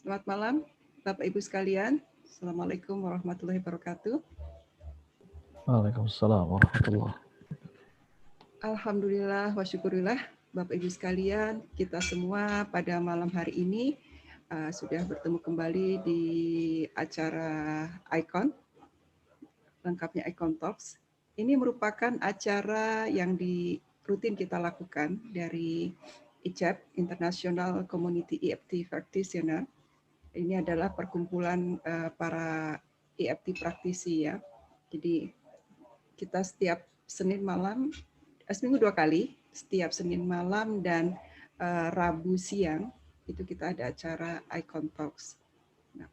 Selamat malam, Bapak Ibu sekalian. Assalamualaikum warahmatullahi wabarakatuh. Waalaikumsalam warahmatullah. Alhamdulillah wa syukurillah, Bapak Ibu sekalian, kita semua pada malam hari ini sudah bertemu kembali di acara Icon, lengkapnya Icon Talks. Ini merupakan acara yang rutin kita lakukan dari ICEP, International Community EFT Practitioner. Ini adalah perkumpulan para EFT praktisi ya. Jadi kita setiap Senin malam, seminggu 2 kali, setiap Senin malam dan Rabu siang itu kita ada acara Icon Talks. Nah,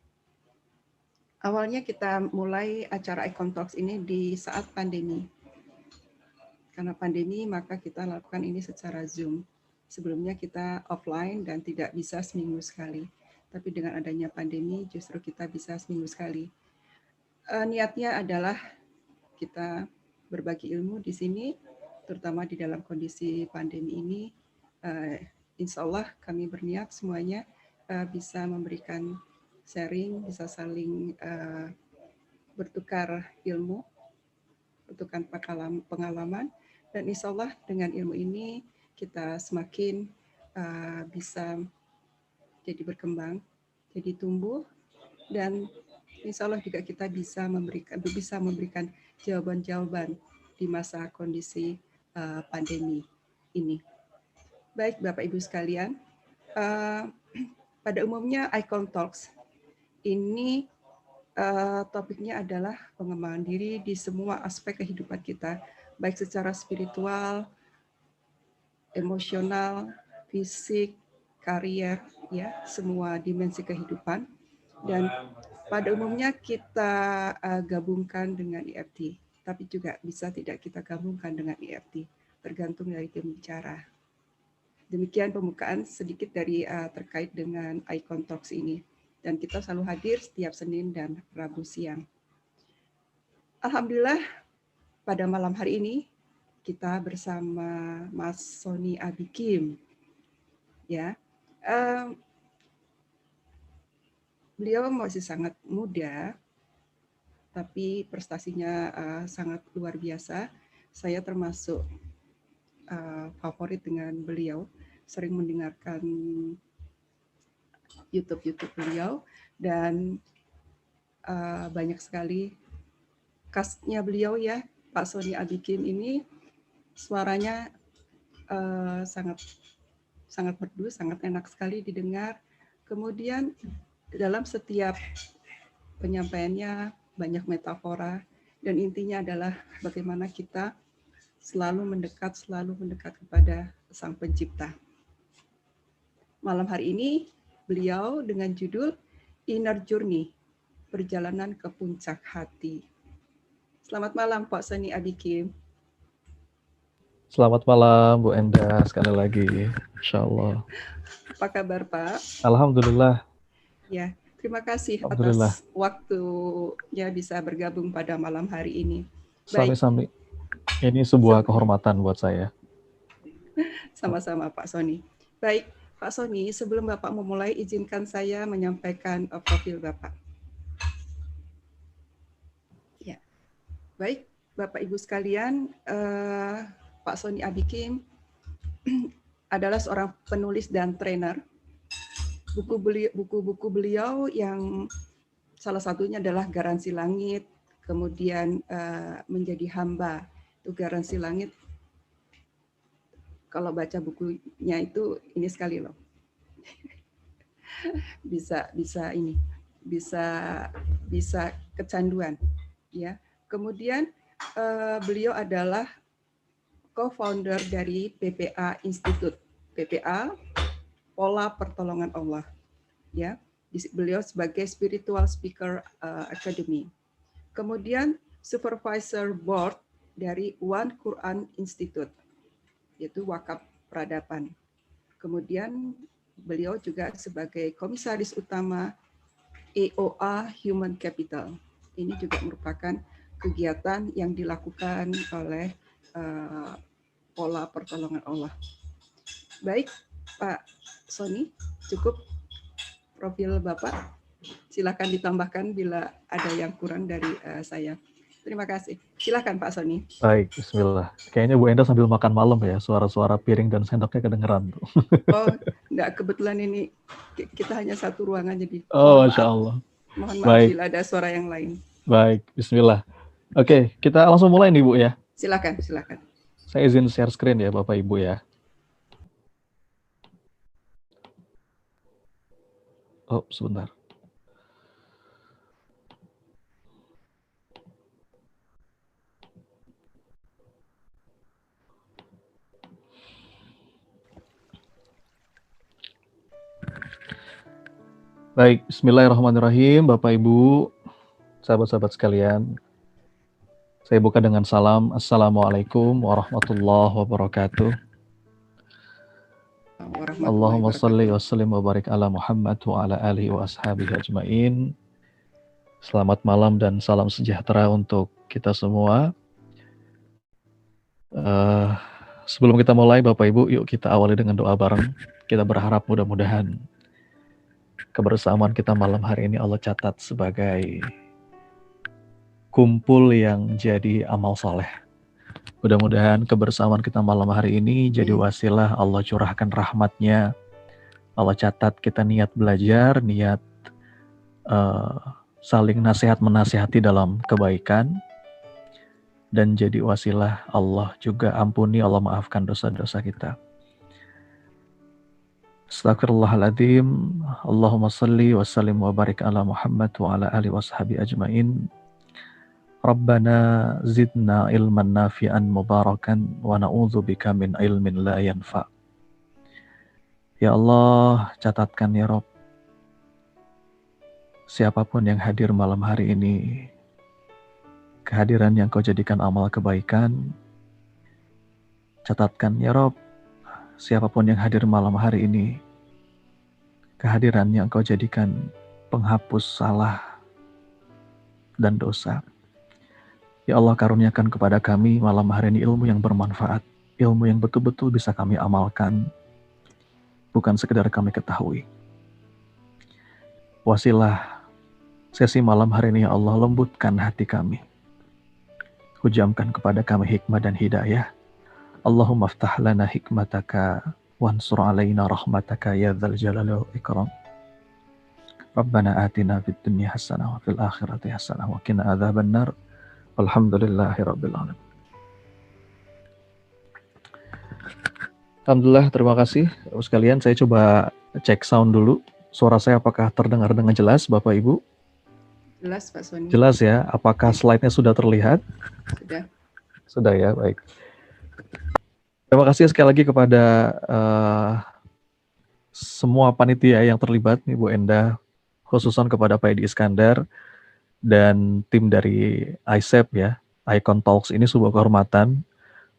awalnya kita mulai acara Icon Talks ini di saat pandemi. Karena pandemi maka kita lakukan ini secara Zoom. Sebelumnya kita offline dan tidak bisa seminggu sekali. Tapi dengan adanya pandemi justru kita bisa seminggu sekali. Niatnya adalah kita berbagi ilmu di sini, terutama di dalam kondisi pandemi ini. Insya Allah kami berniat semuanya bisa memberikan sharing, bisa saling bertukar ilmu, bertukar pengalaman, dan insya Allah dengan ilmu ini kita semakin bisa jadi berkembang, jadi tumbuh, dan insya Allah juga kita bisa memberikan jawaban-jawaban di masa kondisi pandemi ini. Baik Bapak Ibu sekalian, pada umumnya Icon Talks ini topiknya adalah pengembangan diri di semua aspek kehidupan kita, baik secara spiritual, emosional, fisik, karier, ya, semua dimensi kehidupan. Dan pada umumnya kita gabungkan dengan EFT, tapi juga bisa tidak kita gabungkan dengan EFT, tergantung dari tim bicara. Demikian pembukaan sedikit dari terkait dengan Icon Talks ini. Dan kita selalu hadir setiap Senin dan Rabu siang. Alhamdulillah pada malam hari ini kita bersama Mas Sony Abikim. Ya, beliau masih sangat muda, tapi prestasinya sangat luar biasa. Saya termasuk favorit dengan beliau, sering mendengarkan YouTube beliau, dan banyak sekali khasnya beliau ya, Pak Sony Abikim ini suaranya sangat merdu, sangat enak sekali didengar. Kemudian dalam setiap penyampaiannya banyak metafora, dan intinya adalah bagaimana kita selalu mendekat kepada Sang Pencipta. Malam hari ini beliau dengan judul Inner Journey, Perjalanan ke Puncak Hati. Selamat malam Pak Sony Abikim. Selamat malam Bu Enda, sekali lagi, Insya Allah. Apa kabar Pak? Alhamdulillah. Ya, terima kasih Alhamdulillah. atas waktunya bisa bergabung pada malam hari ini. Baik. Sami-sami. Ini sebuah kehormatan buat saya. Sama-sama Pak Sony. Baik, Pak Sony, sebelum Bapak memulai, izinkan saya menyampaikan profil Bapak. Ya, baik, Bapak Ibu sekalian, Pak Sony Abikim adalah seorang penulis dan trainer. Buku-buku beliau yang salah satunya adalah Garansi Langit, kemudian Menjadi Hamba. Itu Garansi Langit. Kalau baca bukunya itu ini sekali loh. bisa kecanduan ya. Kemudian beliau adalah co-founder dari PPA Institute. PPA Pola Pertolongan Allah ya. Beliau sebagai Spiritual Speaker Academy. Kemudian supervisor board dari One Quran Institute, yaitu Wakaf Peradaban. Kemudian beliau juga sebagai komisaris utama EOA Human Capital. Ini juga merupakan kegiatan yang dilakukan oleh Pola Pertolongan Allah. Baik, Pak Sony, cukup profil Bapak. Silakan ditambahkan bila ada yang kurang dari saya. Terima kasih. Silakan Pak Sony. Baik, bismillah. Kayaknya Bu Enda sambil makan malam ya, suara-suara piring dan sendoknya kedengeran tuh. Oh, enggak, kebetulan ini kita hanya satu ruangan, jadi Oh, Masya Allah. Mohon maaf Baik. bila ada suara yang lain. Baik, bismillah. Oke, kita langsung mulai nih Bu ya. Silakan, silakan. Saya izin share screen ya Bapak Ibu ya. Oh, sebentar. Baik, bismillahirrahmanirrahim, Bapak Ibu, sahabat-sahabat sekalian. Saya buka dengan salam. Assalamualaikum warahmatullahi wabarakatuh. Allahumma salli wa sallim wa barik ala Muhammad wa ala alihi wa ashabihi ajmain. Selamat malam dan salam sejahtera untuk kita semua. Sebelum kita mulai, Bapak Ibu, yuk kita awali dengan doa bareng. Kita berharap mudah-mudahan kebersamaan kita malam hari ini Allah catat sebagai kumpul yang jadi amal soleh. Mudah-mudahan kebersamaan kita malam hari ini jadi wasilah Allah curahkan rahmatnya. Allah catat kita niat belajar, niat saling nasihat menasihati dalam kebaikan. Dan jadi wasilah Allah juga ampuni, Allah maafkan dosa-dosa kita. Astagfirullahaladzim. Allahumma salli wa sallim wa barik ala Muhammad wa ala alihi wa sahbihi ajmain. Rabbana zidna ilman nafi'an mubarakan wa na'udzu bika min ilmin la yanfa. Ya Allah, catatkan ya Rabb, siapapun yang hadir malam hari ini, kehadiran yang kau jadikan amal kebaikan. Catatkan ya Rabb, siapapun yang hadir malam hari ini, kehadiran yang kau jadikan penghapus salah dan dosa. Ya Allah, karuniakan kepada kami malam hari ini ilmu yang bermanfaat, ilmu yang betul-betul bisa kami amalkan, bukan sekedar kami ketahui. Wasilah sesi malam hari ini ya Allah, lembutkan hati kami, hujamkan kepada kami hikmah dan hidayah. Allahumma aftah lana hikmataka wansur alaina rahmataka ya dzal jalali wal ikram. Rabbana atina fid dunya hasanah wa fil akhirati hasanah wa qina adzabannar. Walhamdulillahirabbil alamin. Alhamdulillah, terima kasih sekalian. Saya coba cek sound dulu. Suara saya apakah terdengar dengan jelas, Bapak Ibu? Jelas, Pak Sony. Jelas ya. Apakah slide-nya sudah terlihat? Sudah. Sudah ya, baik. Terima kasih sekali lagi kepada semua panitia yang terlibat, nih Bu Enda, khususan kepada Pak Edi Iskandar dan tim dari ICEP ya, Icon Talks. Ini sebuah kehormatan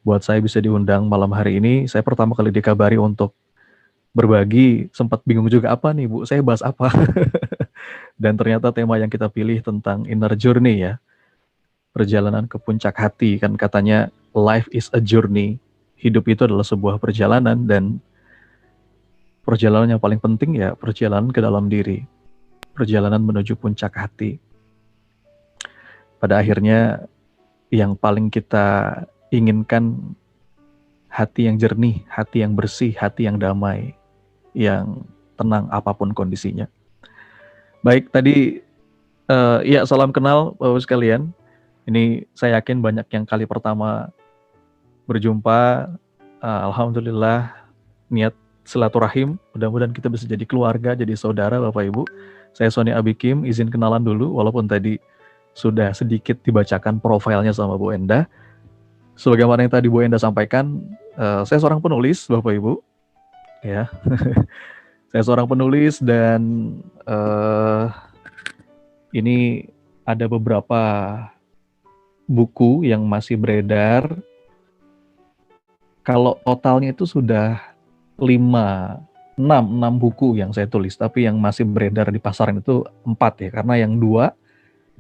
buat saya bisa diundang malam hari ini. Saya pertama kali dikabari untuk berbagi, sempat bingung juga apa nih Bu, saya bahas apa. Dan ternyata tema yang kita pilih tentang inner journey ya, perjalanan ke puncak hati. Kan katanya life is a journey, hidup itu adalah sebuah perjalanan, dan perjalanan yang paling penting ya perjalanan ke dalam diri, perjalanan menuju puncak hati. Pada akhirnya yang paling kita inginkan hati yang jernih, hati yang bersih, hati yang damai, yang tenang apapun kondisinya. Baik, tadi ya salam kenal Bapak sekalian. Ini saya yakin banyak yang kali pertama berjumpa. Alhamdulillah, niat silaturahim, mudah-mudahan kita bisa jadi keluarga, jadi saudara Bapak Ibu. Saya Sony Abikim, izin kenalan dulu, walaupun tadi sudah sedikit dibacakan profilnya sama Bu Enda. Sebagaimana yang tadi Bu Enda sampaikan, saya seorang penulis Bapak Ibu. Ya, saya seorang penulis dan ini ada beberapa buku yang masih beredar. Kalau totalnya itu sudah 6 buku yang saya tulis, tapi yang masih beredar di pasaran itu 4 ya, karena yang 2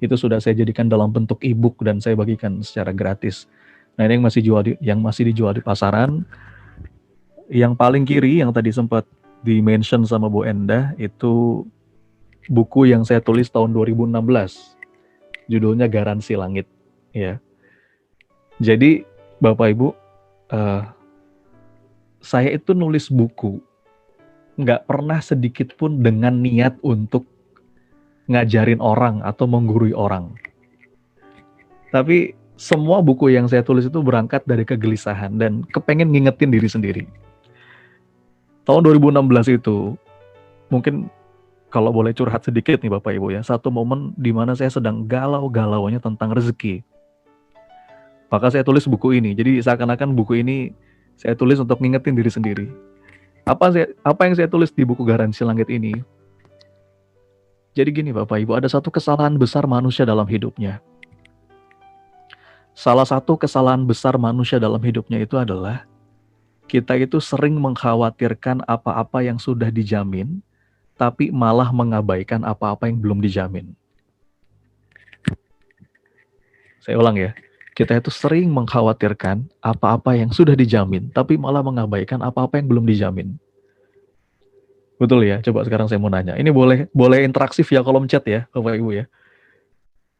itu sudah saya jadikan dalam bentuk e-book dan saya bagikan secara gratis. Nah, ini yang masih dijual di pasaran. Yang paling kiri yang tadi sempat di-mention sama Bu Enda itu buku yang saya tulis tahun 2016. Judulnya Garansi Langit. Ya. Jadi Bapak Ibu, saya itu nulis buku nggak pernah sedikit pun dengan niat untuk ngajarin orang atau menggurui orang. Tapi semua buku yang saya tulis itu berangkat dari kegelisahan dan kepengen ngingetin diri sendiri. Tahun 2016 itu, mungkin kalau boleh curhat sedikit nih Bapak Ibu ya, satu momen di mana saya sedang galau-galaunya tentang rezeki. Maka saya tulis buku ini. Jadi seakan-akan buku ini saya tulis untuk ngingetin diri sendiri. Apa yang saya tulis di buku Garansi Langit ini? Jadi gini Bapak Ibu, ada satu kesalahan besar manusia dalam hidupnya. Salah satu kesalahan besar manusia dalam hidupnya itu adalah kita itu sering mengkhawatirkan apa-apa yang sudah dijamin, tapi malah mengabaikan apa-apa yang belum dijamin. Saya ulang ya, kita itu sering mengkhawatirkan apa-apa yang sudah dijamin, tapi malah mengabaikan apa-apa yang belum dijamin. Betul ya? Coba sekarang saya mau nanya. Ini boleh interaksi via kolom chat ya, Bapak Ibu ya.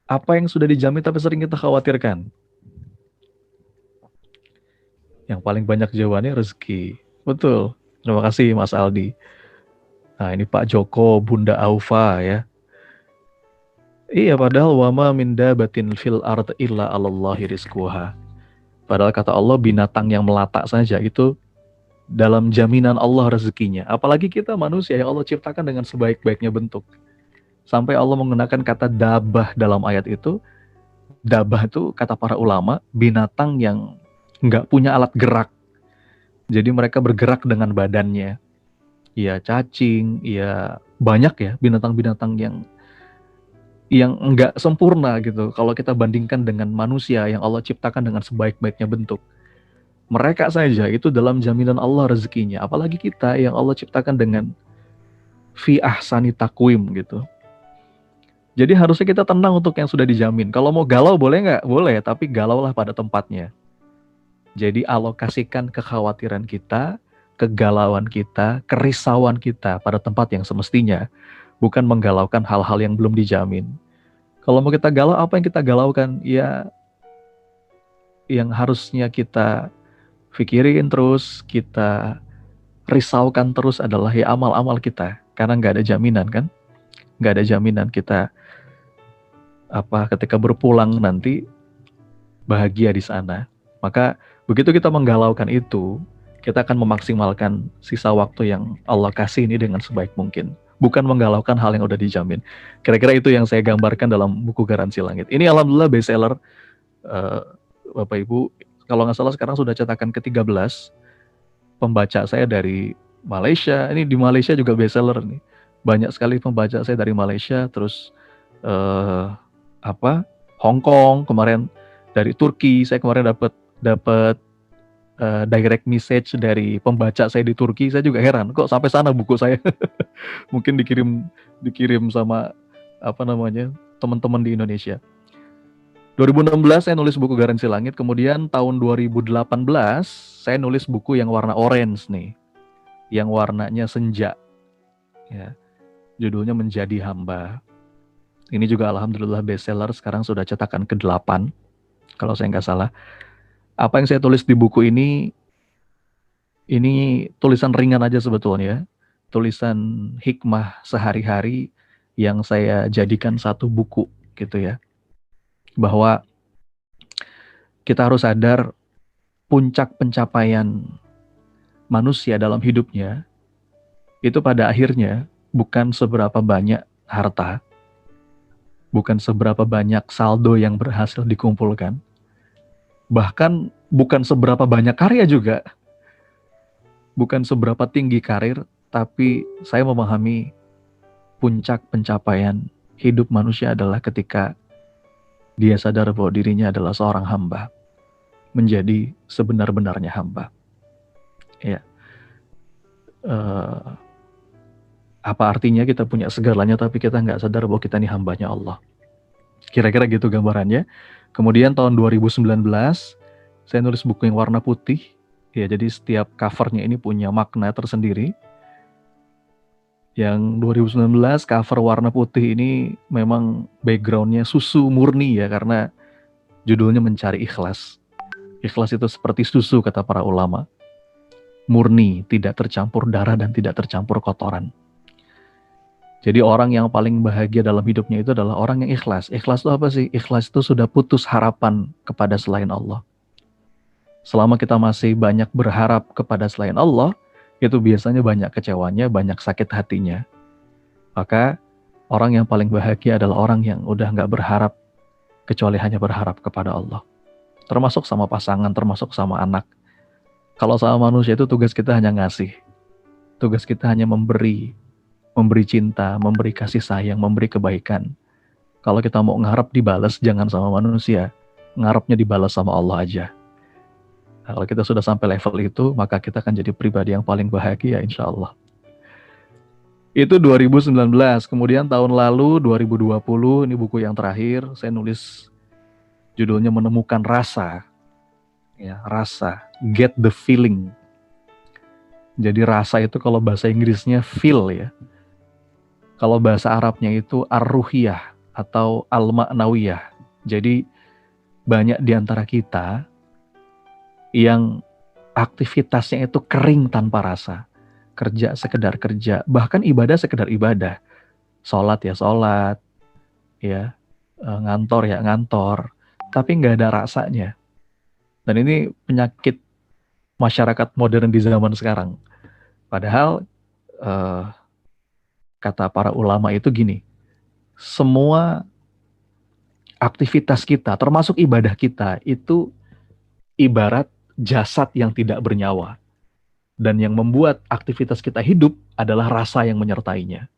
Apa yang sudah dijamin tapi sering kita khawatirkan? Yang paling banyak jawabannya rezeki. Betul. Terima kasih Mas Aldi. Nah ini Pak Joko, Bunda Aufa ya. Iya padahal wama min dabatin fil ard illa 'alallahi rizquha. Padahal kata Allah binatang yang melata saja itu dalam jaminan Allah rezekinya. Apalagi kita manusia yang Allah ciptakan dengan sebaik-baiknya bentuk. Sampai Allah menggunakan kata dabah dalam ayat itu. Dabah itu kata para ulama binatang yang nggak punya alat gerak. Jadi mereka bergerak dengan badannya. Ya cacing, ya banyak ya binatang-binatang yang nggak sempurna gitu. Kalau kita bandingkan dengan manusia yang Allah ciptakan dengan sebaik-baiknya bentuk. Mereka saja itu dalam jaminan Allah rezekinya. Apalagi kita yang Allah ciptakan dengan fi ahsani taqwim gitu. Jadi harusnya kita tenang untuk yang sudah dijamin. Kalau mau galau boleh nggak? Boleh, tapi galaulah pada tempatnya. Jadi alokasikan kekhawatiran kita, kegalauan kita, kerisauan kita pada tempat yang semestinya. Bukan menggalaukan hal-hal yang belum dijamin. Kalau mau kita galau, apa yang kita galaukan? Ya, yang harusnya kita pikirin terus, kita risaukan terus adalah ya amal-amal kita. Karena nggak ada jaminan kan? Nggak ada jaminan kita ketika berpulang nanti bahagia di sana. Maka begitu kita menggalaukan itu, kita akan memaksimalkan sisa waktu yang Allah kasih ini dengan sebaik mungkin. Bukan menggalaukan hal yang udah dijamin. Kira-kira itu yang saya gambarkan dalam buku Garansi Langit. Ini alhamdulillah bestseller, Bapak Ibu. Kalau nggak salah sekarang sudah cetakan ke-13. Pembaca saya dari Malaysia. Ini di Malaysia juga bestseller nih. Banyak sekali pembaca saya dari Malaysia. Terus Hong Kong, kemarin dari Turki, saya kemarin dapat direct message dari pembaca saya di Turki. Saya juga heran, kok sampai sana buku saya. Mungkin dikirim sama teman-teman di Indonesia. 2016 saya nulis buku Garansi Langit, kemudian tahun 2018 saya nulis buku yang warna orange nih, yang warnanya senja, ya, judulnya Menjadi Hamba. Ini juga alhamdulillah bestseller, sekarang sudah cetakan ke-8 kalau saya nggak salah. Apa yang saya tulis di buku ini tulisan ringan aja sebetulnya, tulisan hikmah sehari-hari yang saya jadikan satu buku gitu ya. Bahwa kita harus sadar puncak pencapaian manusia dalam hidupnya itu pada akhirnya bukan seberapa banyak harta, bukan seberapa banyak saldo yang berhasil dikumpulkan, bahkan bukan seberapa banyak karya juga, bukan seberapa tinggi karir, tapi saya memahami puncak pencapaian hidup manusia adalah ketika dia sadar bahwa dirinya adalah seorang hamba, menjadi sebenar-benarnya hamba. Ya. Apa artinya kita punya segalanya tapi kita nggak sadar bahwa kita ini hambanya Allah. Kira-kira gitu gambarannya. Kemudian tahun 2019 saya nulis buku yang warna putih. Ya, jadi setiap covernya ini punya makna tersendiri. Yang 2019 cover warna putih ini memang backgroundnya susu murni ya, karena judulnya mencari ikhlas. Ikhlas itu seperti susu kata para ulama. Murni, tidak tercampur darah dan tidak tercampur kotoran. Jadi orang yang paling bahagia dalam hidupnya itu adalah orang yang ikhlas. Ikhlas itu apa sih? Ikhlas itu sudah putus harapan kepada selain Allah. Selama kita masih banyak berharap kepada selain Allah, itu biasanya banyak kecewanya, banyak sakit hatinya. Maka orang yang paling bahagia adalah orang yang udah gak berharap, kecuali hanya berharap kepada Allah. Termasuk sama pasangan, termasuk sama anak. Kalau sama manusia itu tugas kita hanya ngasih. Tugas kita hanya memberi cinta, memberi kasih sayang, memberi kebaikan. Kalau kita mau ngarep dibalas, jangan sama manusia. Ngarepnya dibalas sama Allah aja. Nah, kalau kita sudah sampai level itu, maka kita akan jadi pribadi yang paling bahagia, insya Allah. Itu 2019. Kemudian tahun lalu, 2020, ini buku yang terakhir, saya nulis judulnya Menemukan Rasa. Ya, rasa. Get the feeling. Jadi rasa itu kalau bahasa Inggrisnya feel ya. Kalau bahasa Arabnya itu ar-ruhiyah atau al-ma'nawiyah. Jadi banyak di antara kita yang aktivitasnya itu kering tanpa rasa. Kerja sekedar kerja, bahkan ibadah sekedar ibadah. Sholat ya sholat, ya ngantor ya ngantor, tapi nggak ada rasanya. Dan ini penyakit masyarakat modern di zaman sekarang. Padahal kata para ulama itu gini, semua aktivitas kita, termasuk ibadah kita, itu ibarat jasad yang tidak bernyawa. Dan yang membuat aktivitas kita hidup adalah rasa yang menyertainya.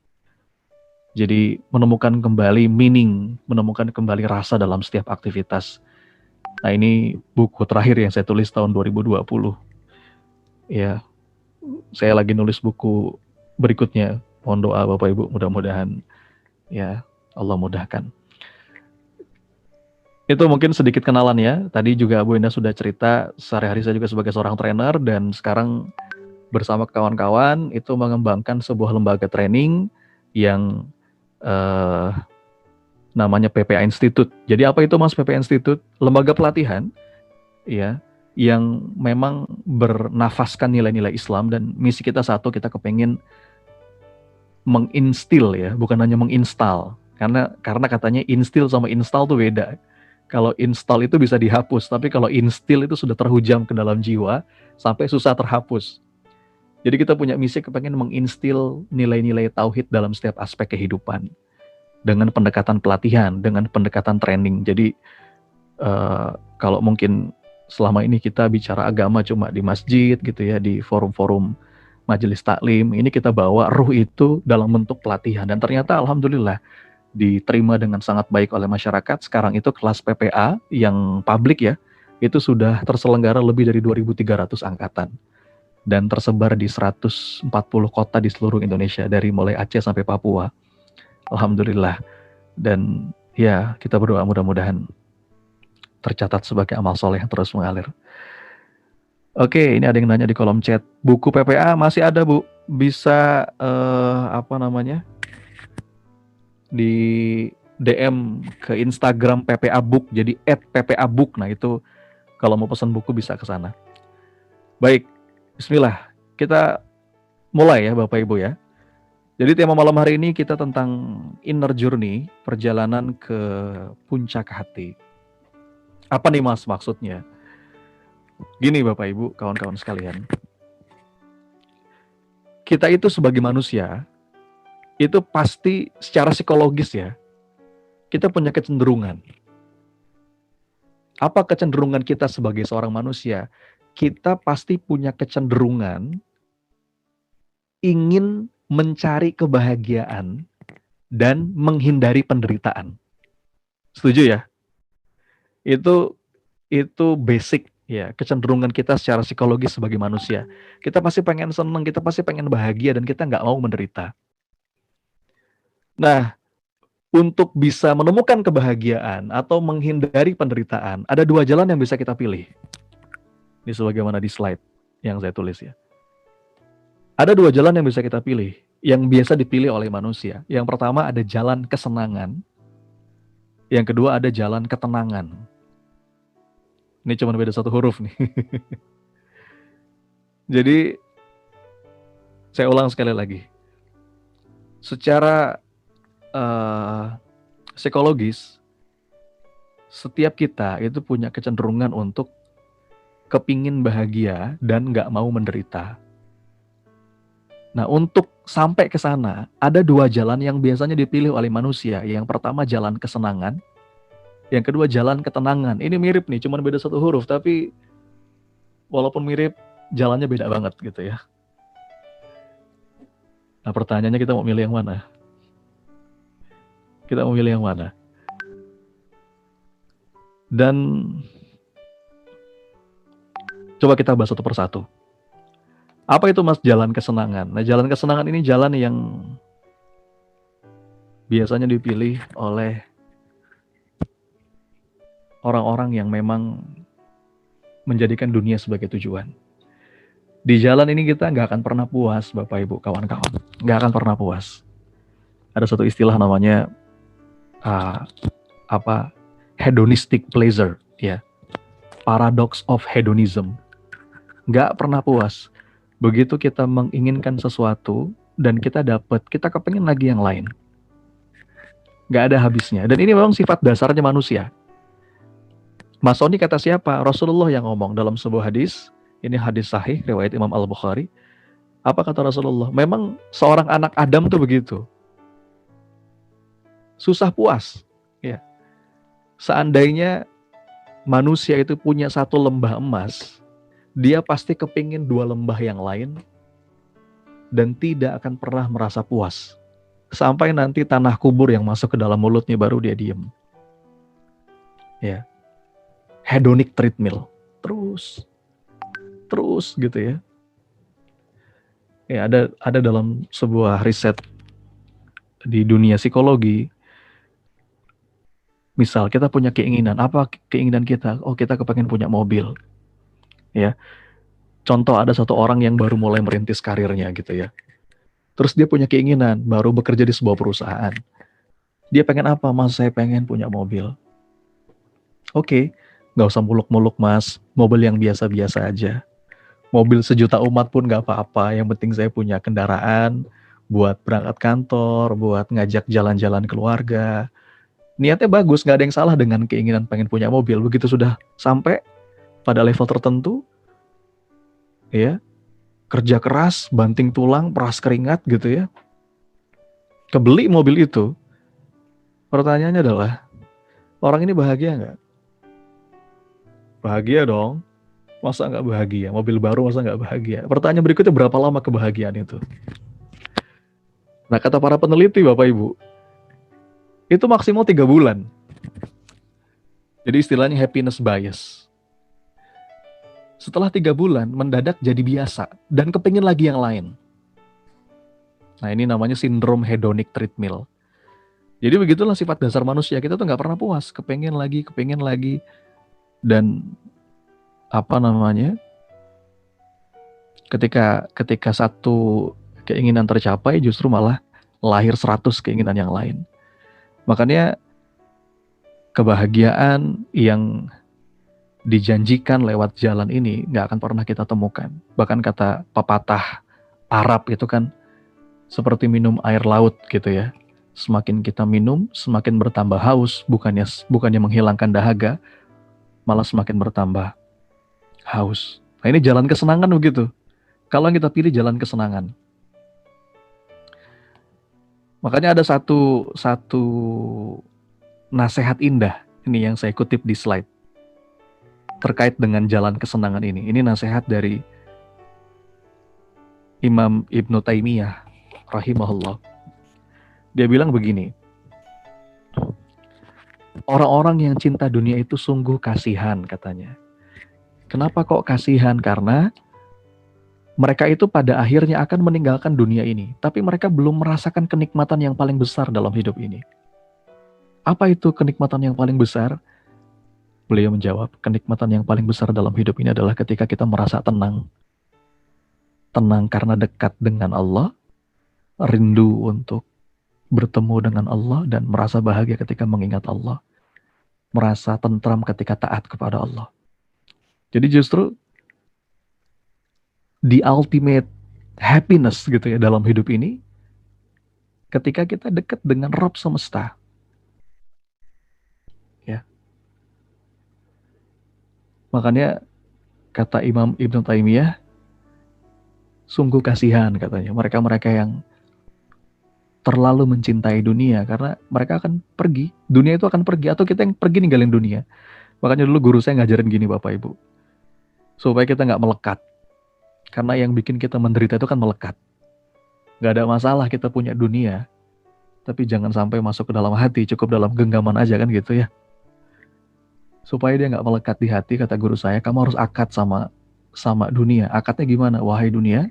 Jadi menemukan kembali meaning, menemukan kembali rasa dalam setiap aktivitas. Nah, ini buku terakhir yang saya tulis tahun 2020. Ya, saya lagi nulis buku berikutnya. Mohon doa Bapak Ibu, mudah-mudahan ya Allah mudahkan. Itu mungkin sedikit kenalan ya. Tadi juga Bu Indah sudah cerita, sehari-hari saya juga sebagai seorang trainer dan sekarang bersama kawan-kawan itu mengembangkan sebuah lembaga training yang namanya PPA Institute. Jadi apa itu Mas PPA Institute? Lembaga pelatihan ya yang memang bernafaskan nilai-nilai Islam, dan misi kita satu, kita kepengen menginstil ya, bukan hanya menginstal. Karena katanya instil sama install tuh beda. Kalau install itu bisa dihapus, tapi kalau instil itu sudah terhujam ke dalam jiwa sampai susah terhapus. Jadi kita punya misi kepengen menginstil nilai-nilai tauhid dalam setiap aspek kehidupan dengan pendekatan pelatihan, dengan pendekatan training. Jadi kalau mungkin selama ini kita bicara agama cuma di masjid gitu ya, di forum-forum majelis taklim, ini kita bawa ruh itu dalam bentuk pelatihan, dan ternyata alhamdulillah diterima dengan sangat baik oleh masyarakat. Sekarang itu kelas PPA yang publik ya, itu sudah terselenggara lebih dari 2.300 angkatan dan tersebar di 140 kota di seluruh Indonesia, dari mulai Aceh sampai Papua. Alhamdulillah. Dan ya, kita berdoa mudah-mudahan tercatat sebagai amal soleh yang terus mengalir. Oke, ini ada yang nanya di kolom chat. Buku PPA masih ada, Bu. Bisa di DM ke Instagram PPA Book, jadi @PPA Book. Nah, itu kalau mau pesan buku bisa ke sana. Baik, bismillah. Kita mulai ya Bapak Ibu ya. Jadi tema malam hari ini kita tentang inner journey, perjalanan ke puncak hati. Apa nih Mas maksudnya? Gini Bapak Ibu, kawan-kawan sekalian. Kita itu sebagai manusia, itu pasti secara psikologis ya, kita punya kecenderungan. Apa kecenderungan kita sebagai seorang manusia? Kita pasti punya kecenderungan ingin mencari kebahagiaan dan menghindari penderitaan. Setuju ya? Itu basic ya, kecenderungan kita secara psikologis sebagai manusia. Kita pasti pengen senang, kita pasti pengen bahagia, dan kita nggak mau menderita. Nah, untuk bisa menemukan kebahagiaan atau menghindari penderitaan, ada 2 jalan yang bisa kita pilih. Ini sebagaimana di slide yang saya tulis ya. Ada 2 jalan yang bisa kita pilih. yang biasa dipilih oleh manusia. Yang pertama ada jalan kesenangan, yang kedua ada jalan ketenangan. Ini cuma beda satu huruf nih. Jadi saya ulang sekali lagi. Secara psikologis, setiap kita itu punya kecenderungan untuk kepingin bahagia dan nggak mau menderita. Nah, untuk sampai ke sana, ada dua jalan yang biasanya dipilih oleh manusia. Yang pertama jalan kesenangan, yang kedua jalan ketenangan. Ini mirip nih, cuma beda satu huruf, tapi walaupun mirip, jalannya beda banget gitu ya. Nah, pertanyaannya kita mau milih yang mana? Kita mau milih yang mana? Dan coba kita bahas satu persatu. Apa itu Mas jalan kesenangan? Nah, jalan kesenangan ini jalan yang biasanya dipilih oleh orang-orang yang memang menjadikan dunia sebagai tujuan. Di jalan ini kita nggak akan pernah puas, Bapak Ibu, kawan-kawan. Nggak akan pernah puas. Ada satu istilah namanya hedonistic pleasure, ya. Paradox of hedonism. Nggak pernah puas. Begitu kita menginginkan sesuatu dan kita dapat, kita kepengen lagi yang lain. Nggak ada habisnya. Dan ini memang sifat dasarnya manusia. Mas Soni kata siapa? Rasulullah yang ngomong dalam sebuah hadis. Ini hadis sahih, riwayat Imam Al-Bukhari. Apa kata Rasulullah? Memang seorang anak Adam tuh begitu. Susah puas. Ya. Seandainya manusia itu punya satu lembah emas, dia pasti kepingin dua lembah yang lain dan tidak akan pernah merasa puas. Sampai nanti tanah kubur yang masuk ke dalam mulutnya baru dia diem. Ya. Hedonic treadmill. Terus gitu ya. Ya, ada dalam sebuah riset di dunia psikologi. Misal kita punya keinginan, apa keinginan kita? Oh, kita kepengen punya mobil. Ya. Contoh ada satu orang yang baru mulai merintis karirnya gitu ya. Terus dia punya keinginan, baru bekerja di sebuah perusahaan. Dia pengen apa? Mas, saya pengen punya mobil. Oke, nggak usah muluk-muluk Mas, mobil yang biasa-biasa aja. Mobil sejuta umat pun nggak apa-apa, yang penting saya punya kendaraan buat berangkat kantor, buat ngajak jalan-jalan keluarga. Niatnya bagus, nggak ada yang salah dengan keinginan pengen punya mobil. Begitu sudah sampai pada level tertentu, ya, kerja keras, banting tulang, peras keringat gitu ya, kebeli mobil itu. Pertanyaannya adalah, orang ini bahagia nggak? Bahagia dong. Masa nggak bahagia? Mobil baru masa nggak bahagia? Pertanyaan berikutnya, berapa lama kebahagiaan itu? Nah, kata para peneliti, Bapak Ibu, itu maksimal 3 bulan. Jadi istilahnya happiness bias. Setelah 3 bulan, mendadak jadi biasa dan kepingin lagi yang lain. Nah, ini namanya sindrom hedonic treadmill. Jadi begitulah sifat dasar manusia. Kita tuh nggak pernah puas, kepingin lagi. Dan ketika satu keinginan tercapai, justru malah lahir 100 keinginan yang lain. Makanya kebahagiaan yang dijanjikan lewat jalan ini nggak akan pernah kita temukan. Bahkan kata pepatah Arab itu kan seperti minum air laut gitu ya. Semakin kita minum, semakin bertambah haus, bukannya menghilangkan dahaga, malah semakin bertambah haus. Nah, ini jalan kesenangan begitu. Kalau kita pilih jalan kesenangan. Makanya ada satu nasihat indah ini yang saya kutip di slide terkait dengan jalan kesenangan ini. Ini nasihat dari Imam Ibnu Taimiyah rahimahullah. Dia bilang begini, orang-orang yang cinta dunia itu sungguh kasihan katanya. Kenapa kok kasihan? Karena mereka itu pada akhirnya akan meninggalkan dunia ini, tapi mereka belum merasakan kenikmatan yang paling besar dalam hidup ini. Apa itu kenikmatan yang paling besar? Beliau menjawab, kenikmatan yang paling besar dalam hidup ini adalah ketika kita merasa tenang. Tenang karena dekat dengan Allah, rindu untuk bertemu dengan Allah dan merasa bahagia ketika mengingat Allah, merasa tentram ketika taat kepada Allah. Jadi justru the ultimate happiness gitu ya dalam hidup ini ketika kita dekat dengan Rabb semesta. Ya. Makanya kata Imam Ibn Taimiyah, sungguh kasihan katanya mereka-mereka yang terlalu mencintai dunia karena mereka akan pergi. Dunia itu akan pergi atau kita yang pergi ninggalin dunia. Makanya dulu guru saya ngajarin gini Bapak Ibu. Supaya kita nggak melekat. Karena yang bikin kita menderita itu kan melekat. Nggak ada masalah kita punya dunia. Tapi jangan sampai masuk ke dalam hati. Cukup dalam genggaman aja kan gitu ya. Supaya dia nggak melekat di hati, kata guru saya, kamu harus akad sama dunia. Akadnya gimana? Wahai dunia,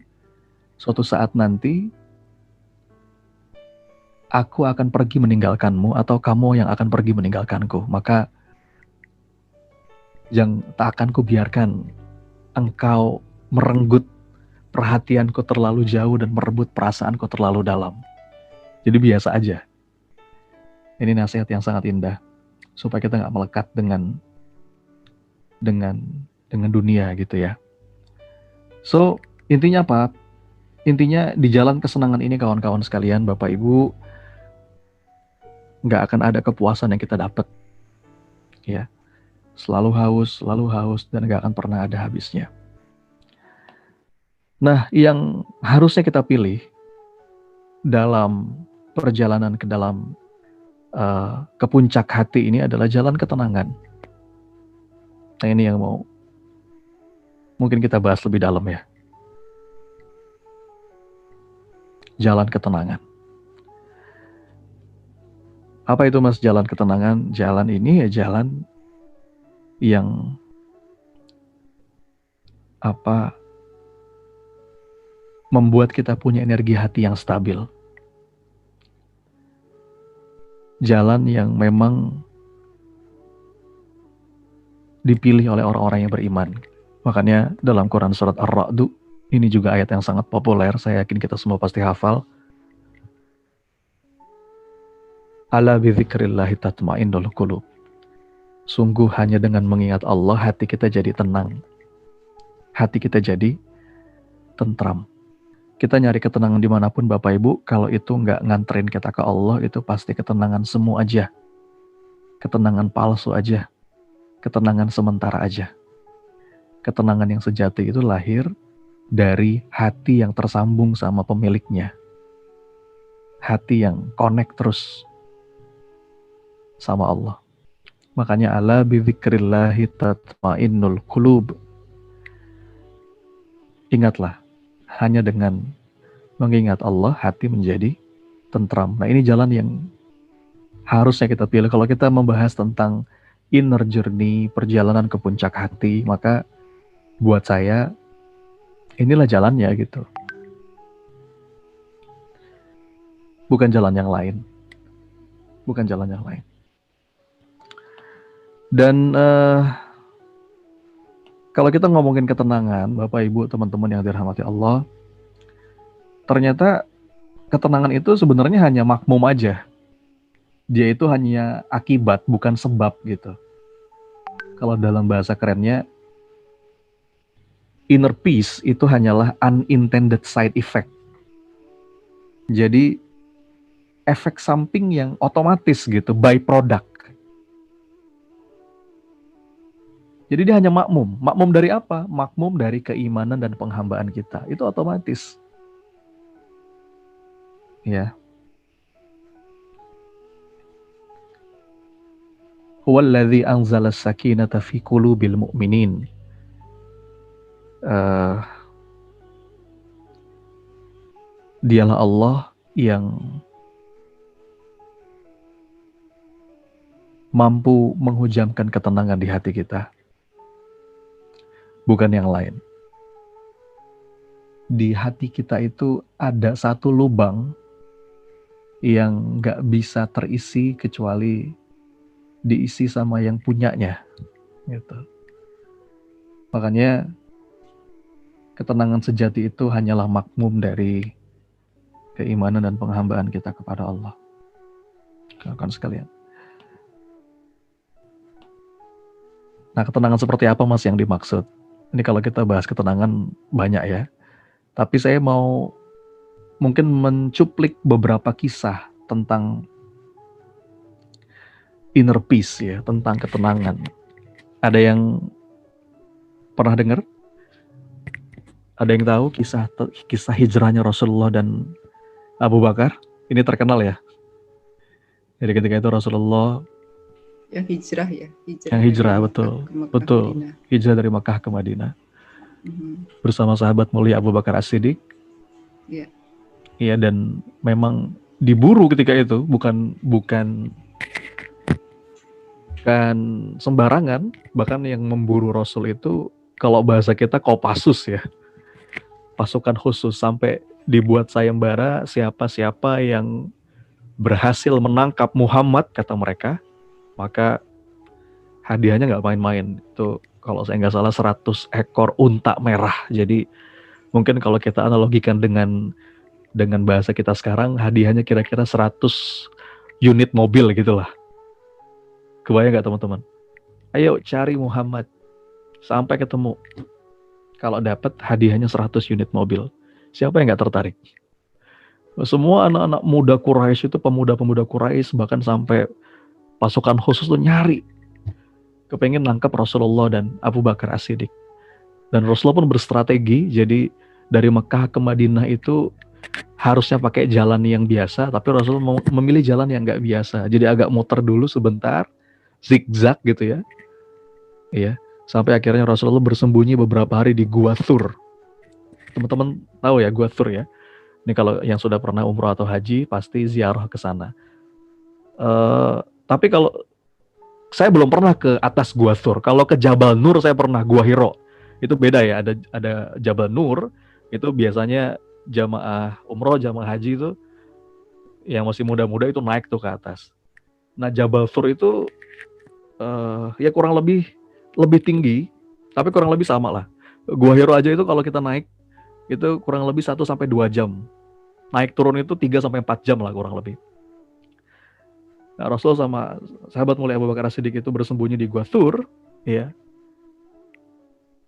suatu saat nanti aku akan pergi meninggalkanmu atau kamu yang akan pergi meninggalkanku. Maka yang tak akan kubiarkan engkau merenggut perhatianku terlalu jauh dan merebut perasaanku terlalu dalam. Jadi biasa aja. Ini nasihat yang sangat indah supaya kita nggak melekat dengan dunia gitu ya. So intinya apa? Intinya di jalan kesenangan ini kawan-kawan sekalian, Bapak Ibu, nggak akan ada kepuasan yang kita dapat. Ya, selalu haus, dan nggak akan pernah ada habisnya. Nah, yang harusnya kita pilih dalam perjalanan ke puncak hati ini adalah jalan ketenangan. Nah, ini yang mau mungkin kita bahas lebih dalam ya. Jalan ketenangan. Apa itu Mas jalan ketenangan? Jalan ini ya jalan yang membuat kita punya energi hati yang stabil. Jalan yang memang dipilih oleh orang-orang yang beriman. Makanya dalam Quran surat Ar-Ra'd, ini juga ayat yang sangat populer, saya yakin kita semua pasti hafal. Ala bidzikrillahi tatma'innul qulub. Sungguh hanya dengan mengingat Allah hati kita jadi tenang. Hati kita jadi tentram. Kita nyari ketenangan dimanapun Bapak Ibu, kalau itu nggak nganterin kita ke Allah, itu pasti ketenangan semu aja. Ketenangan palsu aja. Ketenangan sementara aja. Ketenangan yang sejati itu lahir dari hati yang tersambung sama pemiliknya. Hati yang connect terus sama Allah. Makanya ala bidzikrillahi tatma'innul qulub. Ingatlah, hanya dengan mengingat Allah, hati menjadi tentram. Nah, ini jalan yang harusnya kita pilih. Kalau kita membahas tentang inner journey, perjalanan ke puncak hati, maka buat saya, inilah jalannya gitu. Bukan jalan yang lain. Bukan jalan yang lain. Dan kalau kita ngomongin ketenangan, Bapak Ibu, teman-teman yang dirahmati Allah, ternyata ketenangan itu sebenarnya hanya makmum aja. Dia itu hanya akibat, bukan sebab gitu. Kalau dalam bahasa kerennya, inner peace itu hanyalah unintended side effect. Jadi efek samping yang otomatis gitu, byproduct. Jadi dia hanya makmum. Makmum dari apa? Makmum dari keimanan dan penghambaan kita. Itu otomatis. Ya. Huwallazi anzala sakinata fi qulubil mu'minin. Dialah Allah yang mampu menghujamkan ketenangan di hati kita. Bukan yang lain. Di hati kita itu ada satu lubang yang gak bisa terisi kecuali diisi sama yang punyanya. Gitu. Makanya ketenangan sejati itu hanyalah makmum dari keimanan dan penghambaan kita kepada Allah. Kawan-kawan sekalian. Nah, ketenangan seperti apa Mas yang dimaksud? Ini kalau kita bahas ketenangan banyak ya. Tapi saya mau mungkin mencuplik beberapa kisah tentang inner peace ya, tentang ketenangan. Ada yang pernah dengar? Ada yang tahu kisah hijrahnya Rasulullah dan Abu Bakar? Ini terkenal ya. Jadi ketika itu Rasulullah Yang hijrah ya, yang hijrah, betul. Hijrah dari Makkah ke Madinah. Bersama sahabat mulia Abu Bakar As-Siddiq. Iya. Iya, dan memang diburu ketika itu, bukan sembarangan. Bahkan yang memburu Rasul itu kalau bahasa kita Kopassus ya, pasukan khusus, sampai dibuat sayembara siapa-siapa yang berhasil menangkap Muhammad, kata mereka, maka hadiahnya nggak main-main. Itu kalau saya nggak salah 100 ekor unta merah. Jadi mungkin kalau kita analogikan dengan bahasa kita sekarang, hadiahnya kira-kira 100 unit mobil gitulah. Kebayang nggak teman-teman? Ayo cari Muhammad sampai ketemu. Kalau dapat hadiahnya 100 unit mobil, siapa yang nggak tertarik? Semua anak-anak muda Quraisy itu, pemuda-pemuda Quraisy, bahkan sampai pasukan khusus tuh nyari, kepengen nangkap Rasulullah dan Abu Bakar As-Siddiq. Dan Rasulullah pun berstrategi. Jadi dari Mekah ke Madinah itu harusnya pakai jalan yang biasa, tapi Rasulullah memilih jalan yang nggak biasa. Jadi agak muter dulu sebentar, zigzag gitu ya. Iya. Sampai akhirnya Rasulullah bersembunyi beberapa hari di Gua Thur. Teman-teman tahu ya Gua Thur ya. Ini kalau yang sudah pernah umroh atau haji pasti ziarah ke sana. Tapi kalau saya belum pernah ke atas Gua Thur. Kalau ke Jabal Nur saya pernah, Gua Hiro. Itu beda ya, ada Jabal Nur, itu biasanya jamaah umroh, jamaah haji itu yang masih muda-muda itu naik tuh ke atas. Nah, Jabal Thur itu ya kurang lebih tinggi, tapi kurang lebih sama lah. Gua Hiro aja itu kalau kita naik itu kurang lebih 1-2 jam. Naik turun itu 3-4 jam lah kurang lebih. Nah, Rasul sama sahabat mulia Abu Bakar As-Siddiq itu bersembunyi di Gua Thur, ya.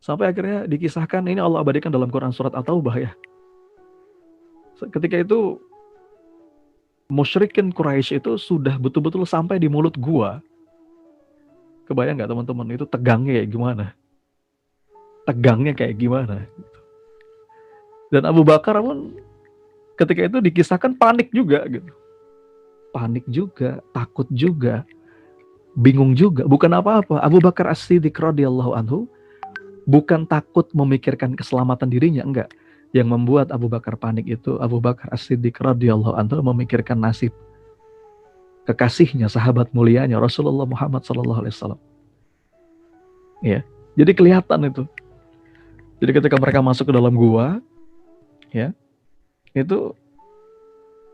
Sampai akhirnya dikisahkan, ini Allah abadikan dalam Quran surat At-Taubah ya. Ketika itu musyrikin Quraisy itu sudah betul-betul sampai di mulut gua. Kebayang nggak teman-teman, itu tegangnya kayak gimana? Tegangnya kayak gimana? Dan Abu Bakar pun ketika itu dikisahkan panik juga gitu. Panik juga, takut juga, bingung juga. Bukan apa-apa, Abu Bakar As-Siddiq radhiyallahu anhu bukan takut memikirkan keselamatan dirinya, enggak. Yang membuat Abu Bakar panik itu, Abu Bakar As-Siddiq radhiyallahu anhu memikirkan nasib kekasihnya, sahabat mulianya Rasulullah Muhammad sallallahu alaihi wasallam. Ya. Jadi kelihatan itu. Jadi ketika mereka masuk ke dalam gua, ya, itu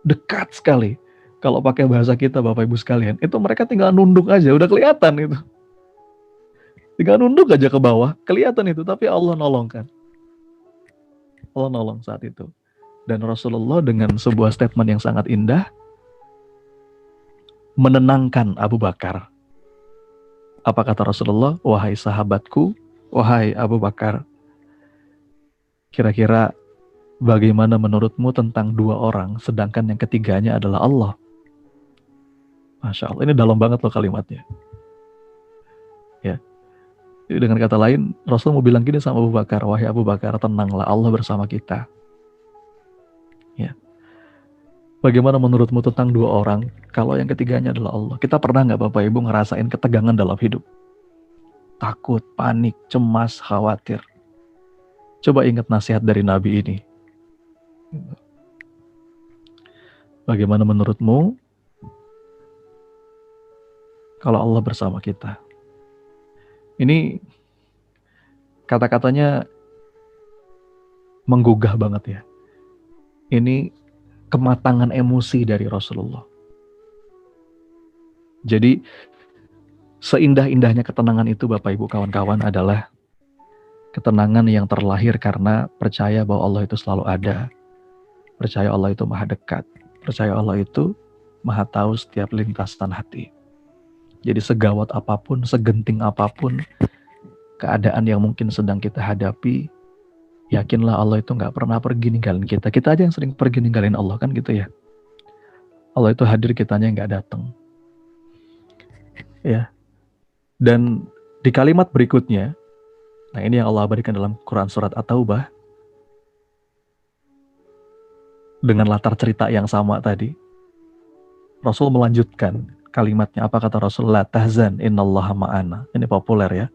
dekat sekali. Kalau pakai bahasa kita Bapak Ibu sekalian, itu mereka tinggal nunduk aja, udah kelihatan itu. Tinggal nunduk aja ke bawah, kelihatan itu, tapi Allah nolongkan. Allah nolong saat itu. Dan Rasulullah dengan sebuah statement yang sangat indah menenangkan Abu Bakar. Apa kata Rasulullah? Wahai sahabatku, wahai Abu Bakar, kira-kira bagaimana menurutmu tentang 2 orang, sedangkan yang ketiganya adalah Allah? Masya Allah, ini dalam banget loh kalimatnya. Ya. Jadi dengan kata lain, Rasul mau bilang gini sama Abu Bakar, wahai Abu Bakar, tenanglah, Allah bersama kita. Ya. Bagaimana menurutmu tentang 2 orang, kalau yang ketiganya adalah Allah? Kita pernah nggak Bapak Ibu ngerasain ketegangan dalam hidup? Takut, panik, cemas, khawatir. Coba ingat nasihat dari Nabi ini. Bagaimana menurutmu kalau Allah bersama kita? Ini kata-katanya menggugah banget ya. Ini kematangan emosi dari Rasulullah. Jadi seindah-indahnya ketenangan itu Bapak Ibu kawan-kawan adalah ketenangan yang terlahir karena percaya bahwa Allah itu selalu ada. Percaya Allah itu maha dekat. Percaya Allah itu maha tahu setiap lintasan hati. Jadi segawat apapun, segenting apapun keadaan yang mungkin sedang kita hadapi, yakinlah Allah itu gak pernah pergi ninggalin kita. Kita aja yang sering pergi ninggalin Allah kan gitu ya. Allah itu hadir, kitanya gak datang. Ya. Dan di kalimat berikutnya, nah ini yang Allah abadikan dalam Quran surat At-Taubah, dengan latar cerita yang sama tadi, Rasul melanjutkan kalimatnya. Apa kata Rasul? La tahzan innallaha ma'ana. Ini populer ya.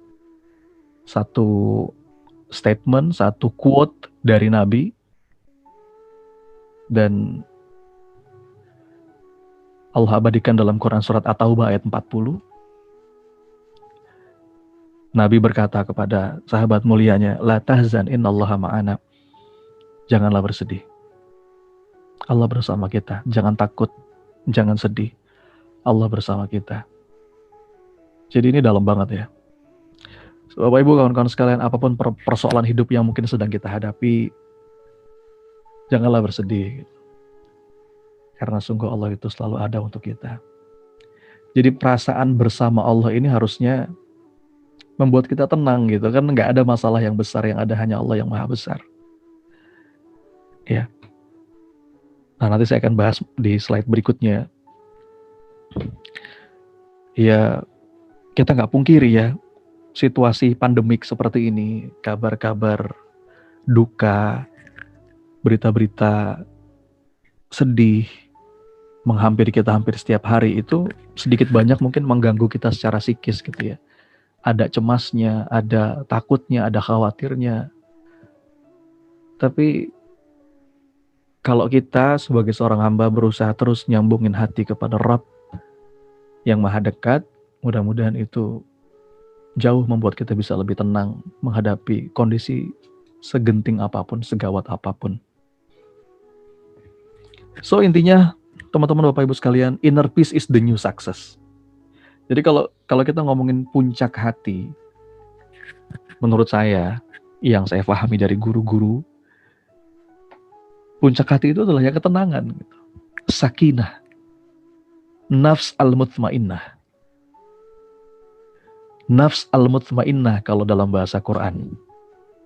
Satu statement, satu quote dari Nabi. Dan Allah abadikan dalam Quran surat At-Taubah ayat 40. Nabi berkata kepada sahabat mulianya, La tahzan innallaha ma'ana. Janganlah bersedih. Allah bersama kita. Jangan takut. Jangan sedih. Allah bersama kita. Jadi ini dalam banget ya. Bapak Ibu, kawan-kawan sekalian, apapun persoalan hidup yang mungkin sedang kita hadapi, janganlah bersedih. Karena sungguh Allah itu selalu ada untuk kita. Jadi perasaan bersama Allah ini harusnya membuat kita tenang gitu kan. Nggak ada masalah yang besar, yang ada hanya Allah yang maha besar. Ya. Nah, nanti saya akan bahas di slide berikutnya. Ya, kita nggak pungkiri ya, situasi pandemik seperti ini, kabar-kabar duka, berita-berita sedih, menghampiri kita hampir setiap hari itu sedikit banyak mungkin mengganggu kita secara psikis gitu ya. Ada cemasnya, ada takutnya, ada khawatirnya. Tapi kalau kita sebagai seorang hamba berusaha terus nyambungin hati kepada Rabb yang maha dekat, mudah-mudahan itu jauh membuat kita bisa lebih tenang menghadapi kondisi segenting apapun, segawat apapun. So intinya, teman-teman Bapak Ibu sekalian, inner peace is the new success. Jadi kalau kita ngomongin puncak hati, menurut saya, yang saya pahami dari guru-guru, puncak hati itu adalah ya ketenangan, gitu. Sakinah, nafs al-mutmainnah. Nafs al-mutmainnah kalau dalam bahasa Quran.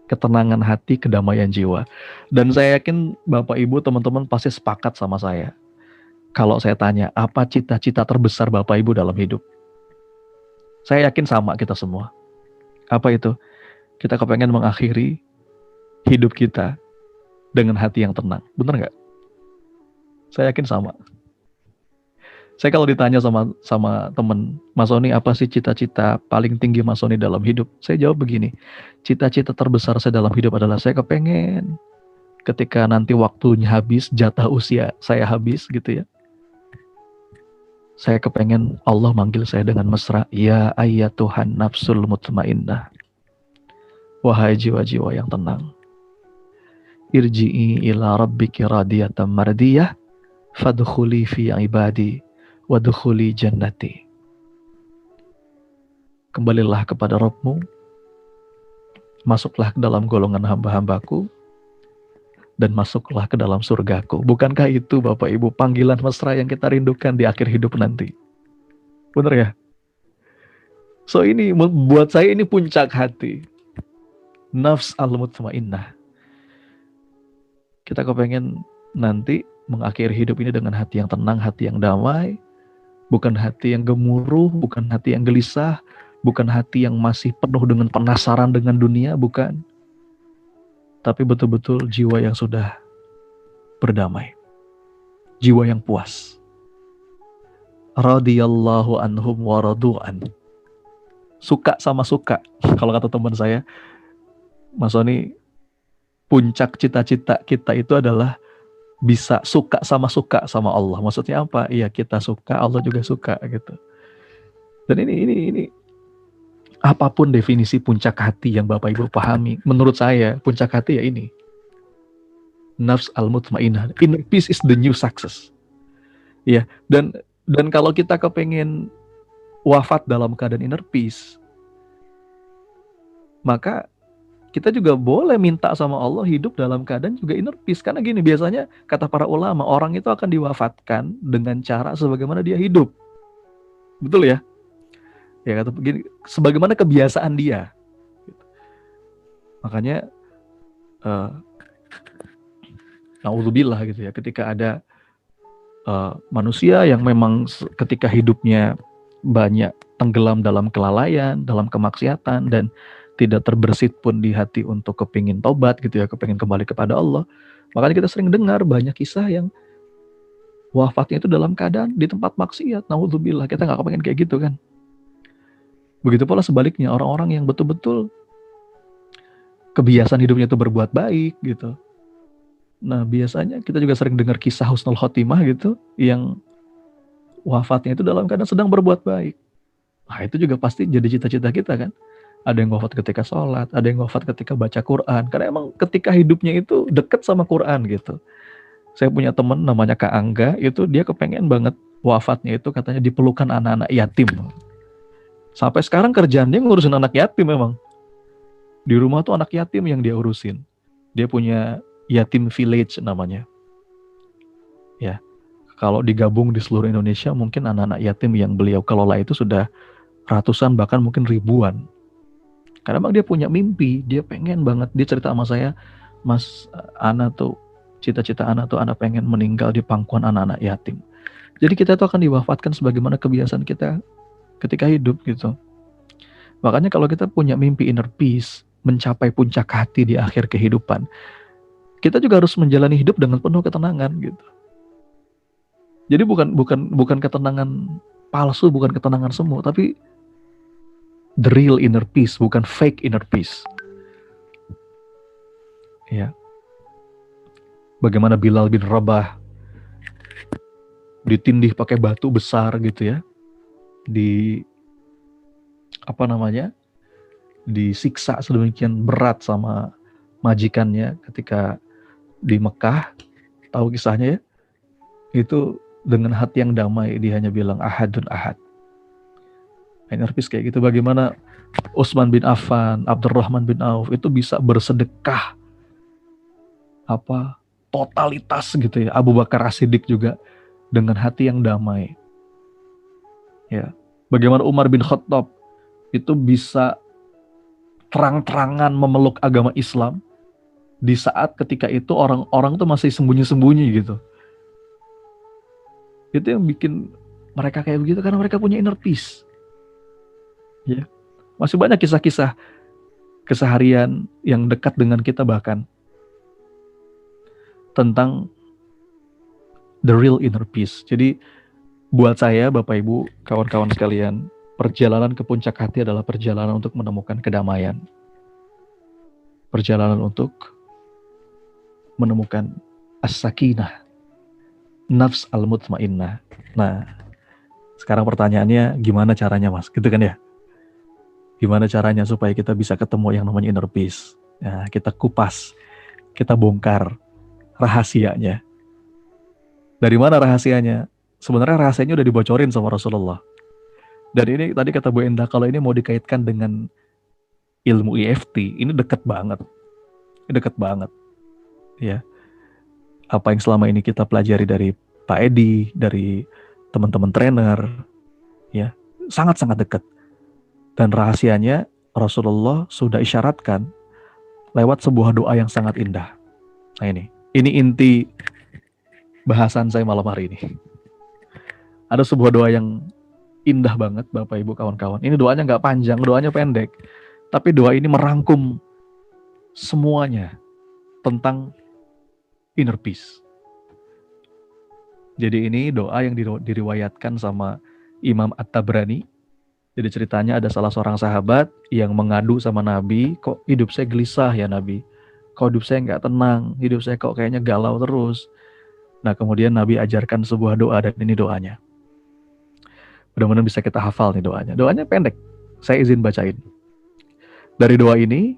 Ketenangan hati, kedamaian jiwa. Dan saya yakin Bapak Ibu, teman-teman pasti sepakat sama saya. Kalau saya tanya, apa cita-cita terbesar Bapak Ibu dalam hidup? Saya yakin sama kita semua. Apa itu? Kita kepengen mengakhiri hidup kita dengan hati yang tenang. Bener nggak? Saya yakin sama. Saya kalau ditanya sama temen, Mas Sony, apa sih cita-cita paling tinggi Mas Sony dalam hidup? Saya jawab begini, cita-cita terbesar saya dalam hidup adalah saya kepengen ketika nanti waktunya habis, jatah usia saya habis gitu ya. Saya kepengen Allah manggil saya dengan mesra, ya ayyatuhan nafsul mutmainnah. Wahai jiwa-jiwa yang tenang. Irji'i ila rabbiki radiyatan mardiyah, fadkhuli fi ibadi, wadkhuli jannati. Kembalilah kepada Rabbmu, masuklah ke dalam golongan hamba-hambaku, dan masuklah ke dalam surgaku. Bukankah itu Bapak Ibu panggilan mesra yang kita rindukan di akhir hidup nanti? Benar ya? So ini buat saya ini puncak hati. Nafs al-mutmainnah. Kita kepengen nanti mengakhiri hidup ini dengan hati yang tenang, hati yang damai, bukan hati yang gemuruh, bukan hati yang gelisah, bukan hati yang masih penuh dengan penasaran dengan dunia, bukan. Tapi betul-betul jiwa yang sudah berdamai. Jiwa yang puas. Radiyallahu anhum wa radu'an. Suka sama suka. Kalau kata teman saya, Mas Sony, puncak cita-cita kita itu adalah bisa suka sama Allah. Maksudnya apa? Iya, kita suka, Allah juga suka gitu. Dan ini apapun definisi puncak hati yang Bapak Ibu pahami, menurut saya puncak hati ya ini. Nafs al-mutmainnah. Inner peace is the new success. Ya, dan kalau kita kepengen wafat dalam keadaan inner peace, maka kita juga boleh minta sama Allah hidup dalam keadaan juga inner peace. Karena gini, biasanya kata para ulama, orang itu akan diwafatkan dengan cara sebagaimana dia hidup. Betul ya? Ya kata begini, sebagaimana kebiasaan dia. Makanya naudzubillah gitu ya, ketika ada manusia yang memang ketika hidupnya banyak tenggelam dalam kelalaian, dalam kemaksiatan, dan tidak terbersit pun di hati untuk kepingin tobat gitu ya, kepingin kembali kepada Allah. Makanya kita sering dengar banyak kisah yang wafatnya itu dalam keadaan di tempat maksiat. Naudzubillah, kita nggak kepengen kayak gitu kan. Begitu pula sebaliknya, orang-orang yang betul-betul kebiasaan hidupnya itu berbuat baik gitu. Nah biasanya kita juga sering dengar kisah husnul khotimah gitu, yang wafatnya itu dalam keadaan sedang berbuat baik. Nah itu juga pasti jadi cita-cita kita kan. Ada yang wafat ketika sholat, ada yang wafat ketika baca Quran. Karena emang ketika hidupnya itu dekat sama Quran gitu. Saya punya teman namanya Kak Angga, itu dia kepengen banget wafatnya itu katanya dipelukan anak-anak yatim. Sampai sekarang kerjaannya ngurusin anak yatim memang. Di rumah tuh anak yatim yang dia urusin. Dia punya yatim village namanya. Ya, kalau digabung di seluruh Indonesia mungkin anak-anak yatim yang beliau kelola itu sudah ratusan bahkan mungkin ribuan. Karena emang dia punya mimpi, dia pengen banget. Dia cerita sama saya, Mas, Ana tuh, cita-cita Ana tuh Ana pengen meninggal di pangkuan anak-anak yatim. Jadi kita tuh akan diwafatkan sebagaimana kebiasaan kita ketika hidup gitu. Makanya kalau kita punya mimpi inner peace, mencapai puncak hati di akhir kehidupan, kita juga harus menjalani hidup dengan penuh ketenangan gitu. Jadi bukan ketenangan palsu, bukan ketenangan semu, tapi the real inner peace, bukan fake inner peace. Ya. Bagaimana Bilal bin Rabah ditindih pakai batu besar gitu ya. Disiksa sedemikian berat sama majikannya ketika di Mekah, tahu kisahnya ya? Itu dengan hati yang damai dia hanya bilang ahadun ahad. Inner peace kayak gitu. Bagaimana Utsman bin Affan, Abdurrahman bin Auf itu bisa bersedekah totalitas gitu ya. Abu Bakar As-Siddiq juga dengan hati yang damai. Ya. Bagaimana Umar bin Khattab itu bisa terang-terangan memeluk agama Islam di saat ketika itu orang-orang tuh masih sembunyi-sembunyi gitu. Itu yang bikin mereka kayak begitu karena mereka punya inner peace. Ya. Masih banyak kisah-kisah keseharian yang dekat dengan kita bahkan tentang the real inner peace. Jadi buat saya, Bapak Ibu, kawan-kawan sekalian, perjalanan ke puncak hati adalah perjalanan untuk menemukan kedamaian. Perjalanan untuk menemukan as-sakinah, nafs al-mutmainnah. Nah, sekarang pertanyaannya gimana caranya, Mas? Gitu kan ya? Gimana caranya supaya kita bisa ketemu yang namanya inner peace? Nah, kita kupas, kita bongkar rahasianya. Dari mana rahasianya? Sebenarnya rahasianya udah dibocorin sama Rasulullah. Dan ini tadi kata Bu Endah, kalau ini mau dikaitkan dengan ilmu EFT, ini dekat banget. Dekat banget. Ya. Apa yang selama ini kita pelajari dari Pak Edi, dari teman-teman trainer, ya, sangat-sangat dekat. Dan rahasianya Rasulullah sudah isyaratkan lewat sebuah doa yang sangat indah. Nah ini inti bahasan saya malam hari ini. Ada sebuah doa yang indah banget Bapak Ibu kawan-kawan. Ini doanya nggak panjang, doanya pendek. Tapi doa ini merangkum semuanya tentang inner peace. Jadi ini doa yang diriwayatkan sama Imam At-Tabrani. Jadi ceritanya ada salah seorang sahabat yang mengadu sama Nabi, kok hidup saya gelisah ya Nabi, kok hidup saya nggak tenang, hidup saya kok kayaknya galau terus. Nah kemudian Nabi ajarkan sebuah doa dan ini doanya. Mudah-mudahan bisa kita hafal nih doanya. Doanya pendek, saya izin bacain. Dari doa ini,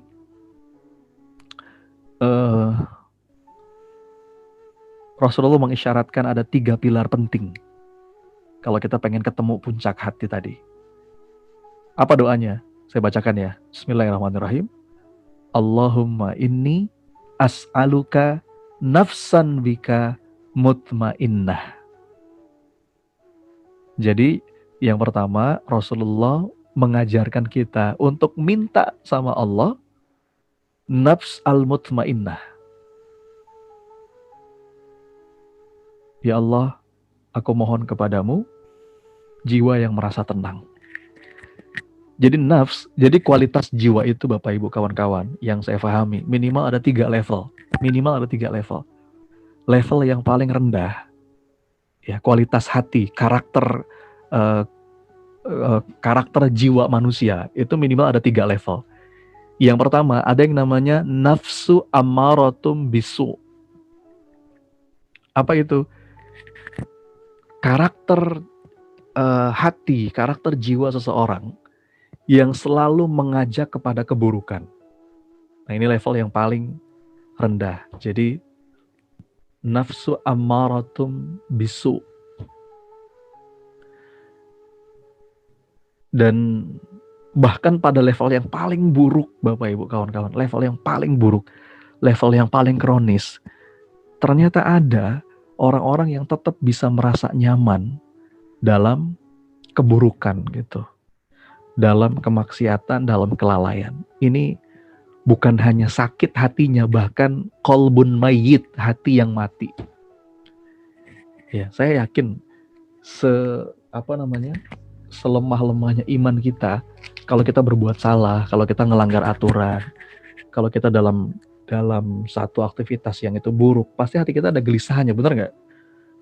Rasulullah mengisyaratkan ada 3 pilar penting kalau kita pengen ketemu puncak hati tadi. Apa doanya? Saya bacakan ya. Bismillahirrahmanirrahim. Allahumma inni as'aluka nafsan bika mutmainnah. Jadi yang pertama, Rasulullah mengajarkan kita untuk minta sama Allah nafs al-mutmainnah. Ya Allah, aku mohon kepadamu jiwa yang merasa tenang. Jadi nafs, jadi kualitas jiwa itu Bapak Ibu kawan-kawan yang saya pahami, minimal ada 3 level. Minimal ada 3 level. Level yang paling rendah, ya kualitas hati, karakter jiwa manusia itu minimal ada 3 level. Yang pertama ada yang namanya nafsu ammaratum bisu. Apa itu? Karakter hati, karakter jiwa seseorang yang selalu mengajak kepada keburukan. Nah, ini level yang paling rendah. Jadi nafsu ammaratum bisu. Dan bahkan pada level yang paling buruk, Bapak Ibu kawan-kawan, level yang paling buruk, level yang paling kronis, ternyata ada orang-orang yang tetap bisa merasa nyaman dalam keburukan gitu, dalam kemaksiatan, dalam kelalaian. Ini bukan hanya sakit hatinya, bahkan qalbun mayyit, hati yang mati. Ya, saya yakin selemah-lemahnya iman kita, kalau kita berbuat salah, kalau kita ngelanggar aturan, kalau kita dalam satu aktivitas yang itu buruk, pasti hati kita ada gelisahannya, benar nggak?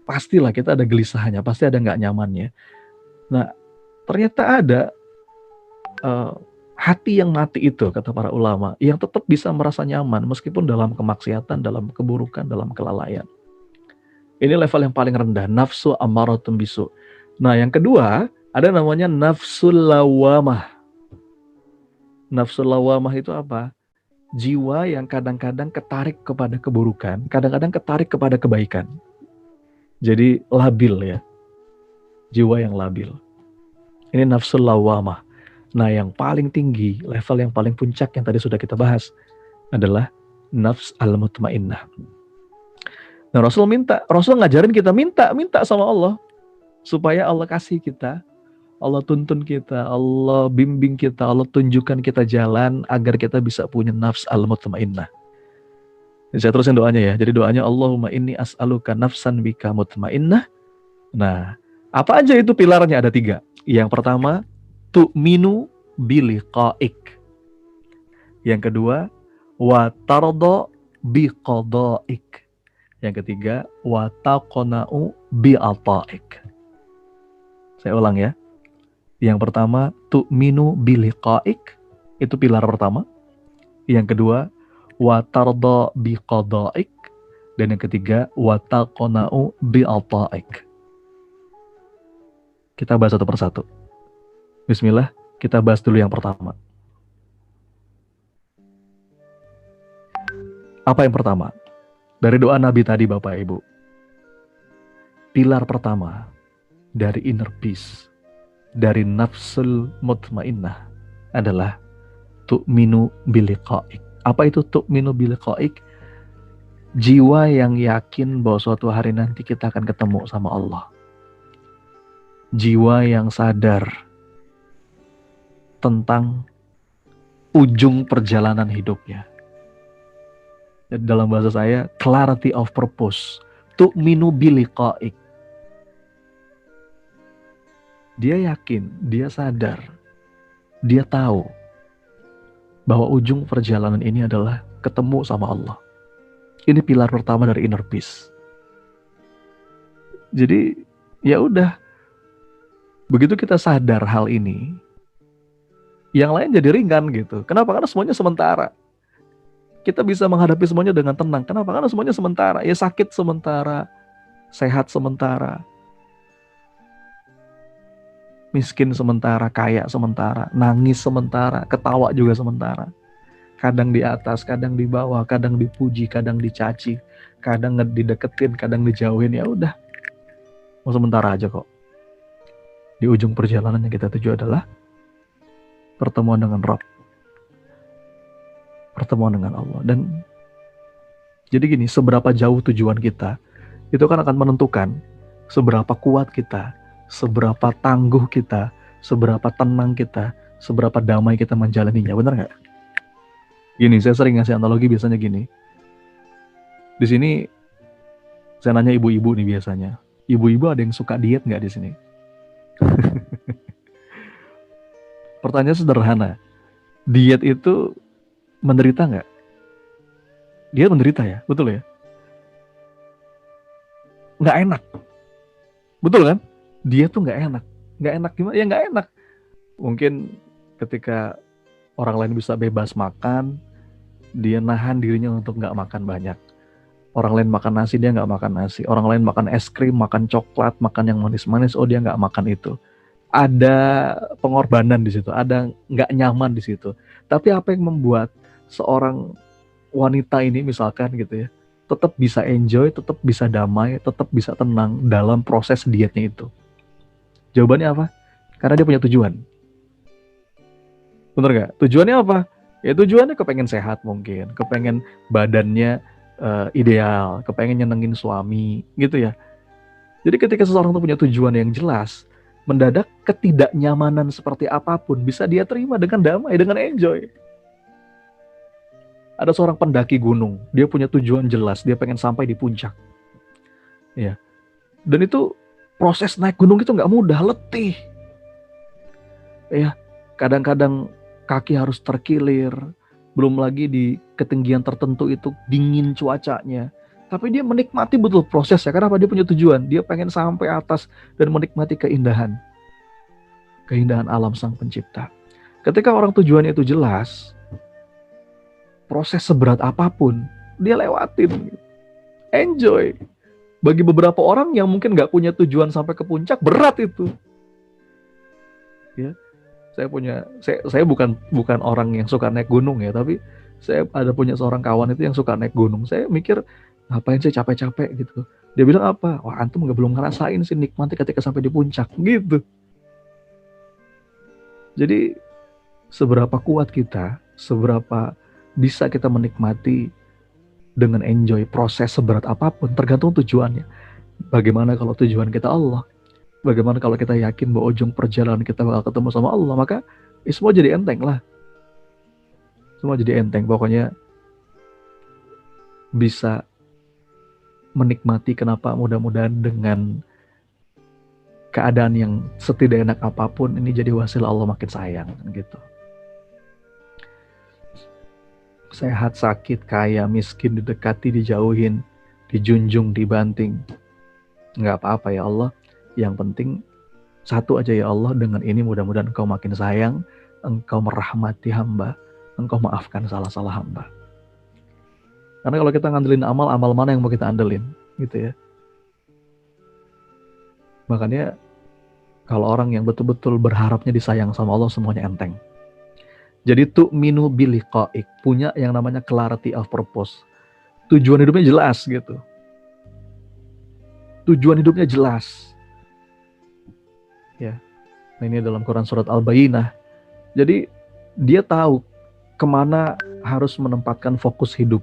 Pastilah kita ada gelisahannya, pasti ada nggak nyamannya. Nah, ternyata ada hati yang mati itu, kata para ulama, yang tetap bisa merasa nyaman meskipun dalam kemaksiatan, dalam keburukan, dalam kelalaian. Ini level yang paling rendah, nafsu ammaratum bisu. Nah, yang kedua ada namanya nafsul lawamah. Nafsul lawamah itu apa? Jiwa yang kadang-kadang ketarik kepada keburukan, kadang-kadang ketarik kepada kebaikan. Jadi labil ya. Jiwa yang labil. Ini nafsul lawamah. Nah, yang paling tinggi, level yang paling puncak yang tadi sudah kita bahas adalah nafs al-mutmainnah. Nah, Rasul ngajarin kita minta sama Allah supaya Allah kasih kita, Allah tuntun kita, Allah bimbing kita, Allah tunjukkan kita jalan agar kita bisa punya nafs al-mutmainnah. Saya terusin doanya ya. Jadi doanya Allahumma inni as'aluka nafsan bika mutmainnah. Nah, apa aja itu pilarnya? Ada 3. Yang pertama, tu'minu biliqa'ik. Yang kedua, wa tarda biqada'ik. Yang ketiga, wa taqna'u bi'ata'ik. Saya ulang ya. Yang pertama, tu'minu biliqa'ik. Itu pilar pertama. Yang kedua, wa tarda biqada'ik. Dan yang ketiga, wa taqna'u bi'ata'ik. Kita bahas satu persatu. Bismillah, kita bahas dulu yang pertama. Apa yang pertama? Dari doa Nabi tadi Bapak Ibu. Pilar pertama dari inner peace, dari nafsul mutmainnah adalah tu'minu biliqa'ik. Apa itu tu'minu biliqa'ik? Jiwa yang yakin bahwa suatu hari nanti kita akan ketemu sama Allah. Jiwa yang sadar tentang ujung perjalanan hidupnya. Dalam bahasa saya, clarity of purpose. Tu'minu biliqa'ik. Dia yakin, dia sadar, dia tahu bahwa ujung perjalanan ini adalah ketemu sama Allah. Ini pilar pertama dari inner peace. Jadi, ya udah. Begitu kita sadar hal ini, yang lain jadi ringan gitu. Kenapa? Karena semuanya sementara. Kita bisa menghadapi semuanya dengan tenang. Kenapa? Karena semuanya sementara. Ya sakit sementara, sehat sementara, miskin sementara, kaya sementara, nangis sementara, ketawa juga sementara. Kadang di atas, kadang di bawah, kadang dipuji, kadang dicaci, kadang dideketin, kadang dijauhin. Ya udah, mau sementara aja kok. Di ujung perjalanan yang kita tuju adalah pertemuan dengan Rabb. pertemuan dengan Allah. Dan jadi gini, seberapa jauh tujuan kita, itu kan akan menentukan seberapa kuat kita, seberapa tangguh kita, seberapa tenang kita, seberapa damai kita menjalaninya. Benar nggak? Gini, saya sering ngasih analogi biasanya gini. Di sini saya nanya ibu-ibu nih biasanya. Ibu-ibu ada yang suka diet nggak di sini? Pertanyaan sederhana. Diet itu menderita nggak? Diet menderita ya, betul ya? Nggak enak. Betul kan? Diet tuh nggak enak. Nggak enak gimana? Ya nggak enak. Mungkin ketika orang lain bisa bebas makan, dia nahan dirinya untuk nggak makan banyak. Orang lain makan nasi, dia nggak makan nasi. Orang lain makan es krim, makan coklat, makan yang manis-manis, oh dia nggak makan itu. Ada pengorbanan di situ, ada nggak nyaman di situ. Tapi apa yang membuat seorang wanita ini misalkan gitu ya, tetap bisa enjoy, tetap bisa damai, tetap bisa tenang dalam proses dietnya itu? Jawabannya apa? Karena dia punya tujuan. Bener nggak? Tujuannya apa? Ya tujuannya kepengen sehat mungkin, kepengen badannya ideal, kepengen nyenengin suami, gitu ya. Jadi ketika seseorang tuh punya tujuan yang jelas, mendadak ketidaknyamanan seperti apapun bisa dia terima dengan damai, dengan enjoy. Ada seorang pendaki gunung, dia punya tujuan jelas, dia pengen sampai di puncak. Ya. Dan itu proses naik gunung itu nggak mudah, letih. Ya, kadang-kadang kaki harus terkilir, belum lagi di ketinggian tertentu itu dingin cuacanya. Tapi dia menikmati betul prosesnya. Kenapa? Dia punya tujuan. Dia pengen sampai atas dan menikmati keindahan. Keindahan alam sang pencipta. Ketika orang tujuannya itu jelas, proses seberat apapun, dia lewatin. Enjoy. Bagi beberapa orang yang mungkin gak punya tujuan sampai ke puncak, berat itu. Ya. Saya bukan orang yang suka naik gunung ya, tapi saya ada punya seorang kawan itu yang suka naik gunung. Saya mikir, ngapain sih capek-capek gitu. Dia bilang apa? Wah, antum belum ngerasain sih nikmati ketika sampai di puncak gitu. Jadi seberapa kuat kita, seberapa bisa kita menikmati dengan enjoy proses seberat apapun, tergantung tujuannya. Bagaimana kalau tujuan kita Allah? Bagaimana kalau kita yakin bahwa ujung perjalanan kita bakal ketemu sama Allah, maka semua jadi enteng lah. Semua jadi enteng, pokoknya bisa menikmati. Kenapa? Mudah-mudahan dengan keadaan yang setidak enak apapun, ini jadi wasilah Allah makin sayang gitu. Sehat, sakit, kaya, miskin, didekati, dijauhin, dijunjung, dibanting, nggak apa-apa ya Allah. Yang penting satu aja ya Allah, dengan ini mudah-mudahan Engkau makin sayang, Engkau merahmati hamba, Engkau maafkan salah-salah hamba. Karena kalau kita ngandelin amal mana yang mau kita andelin gitu ya. Makanya kalau orang yang betul-betul berharapnya disayang sama Allah, semuanya enteng. Jadi tu'minu biliqa'ik, punya yang namanya clarity of purpose. Tujuan hidupnya jelas gitu. Tujuan hidupnya jelas. Ya. Nah, ini dalam Quran surat Al-Bayyinah. Jadi dia tahu kemana harus menempatkan fokus hidup.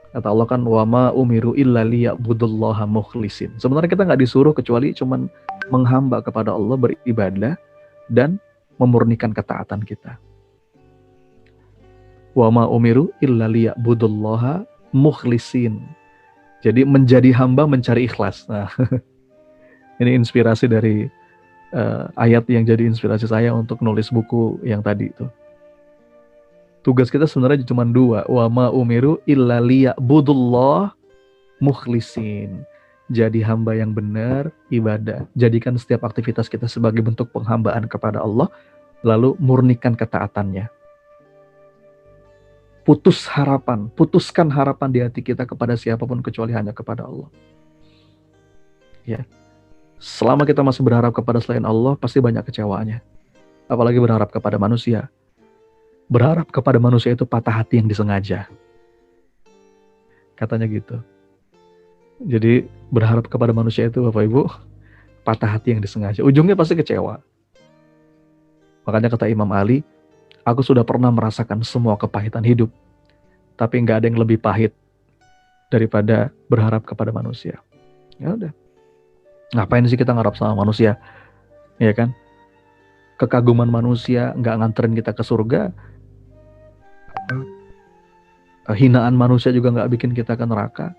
Kata Allah kan, wa ma umiru illa liya'budullaha mukhlisin. Sebenarnya kita nggak disuruh kecuali cuman menghamba kepada Allah, beribadah dan memurnikan ketaatan kita. Wa ma umiru illa liya'budullaha mukhlisin. Jadi menjadi hamba mencari ikhlas. Nah, ini inspirasi dari ayat yang jadi inspirasi saya untuk nulis buku yang tadi itu. Tugas kita sebenarnya cuma dua. Wa ma umiru illa liya'budullah mukhlisin. Jadi hamba yang benar, ibadah. Jadikan setiap aktivitas kita sebagai bentuk penghambaan kepada Allah, lalu murnikan ketaatannya. Putuskan harapan di hati kita kepada siapapun kecuali hanya kepada Allah. Ya. Selama kita masih berharap kepada selain Allah, pasti banyak kecewaannya. Apalagi berharap kepada manusia. Berharap kepada manusia itu patah hati yang disengaja. Katanya gitu. Jadi berharap kepada manusia itu, Bapak Ibu, patah hati yang disengaja. Ujungnya pasti kecewa. Makanya kata Imam Ali, Aku sudah pernah merasakan semua kepahitan hidup, tapi nggak ada yang lebih pahit daripada berharap kepada manusia. Ya udah, ngapain sih kita ngarap sama manusia, ya kan? Kekaguman manusia nggak nganterin kita ke surga, hinaan manusia juga nggak bikin kita ke neraka.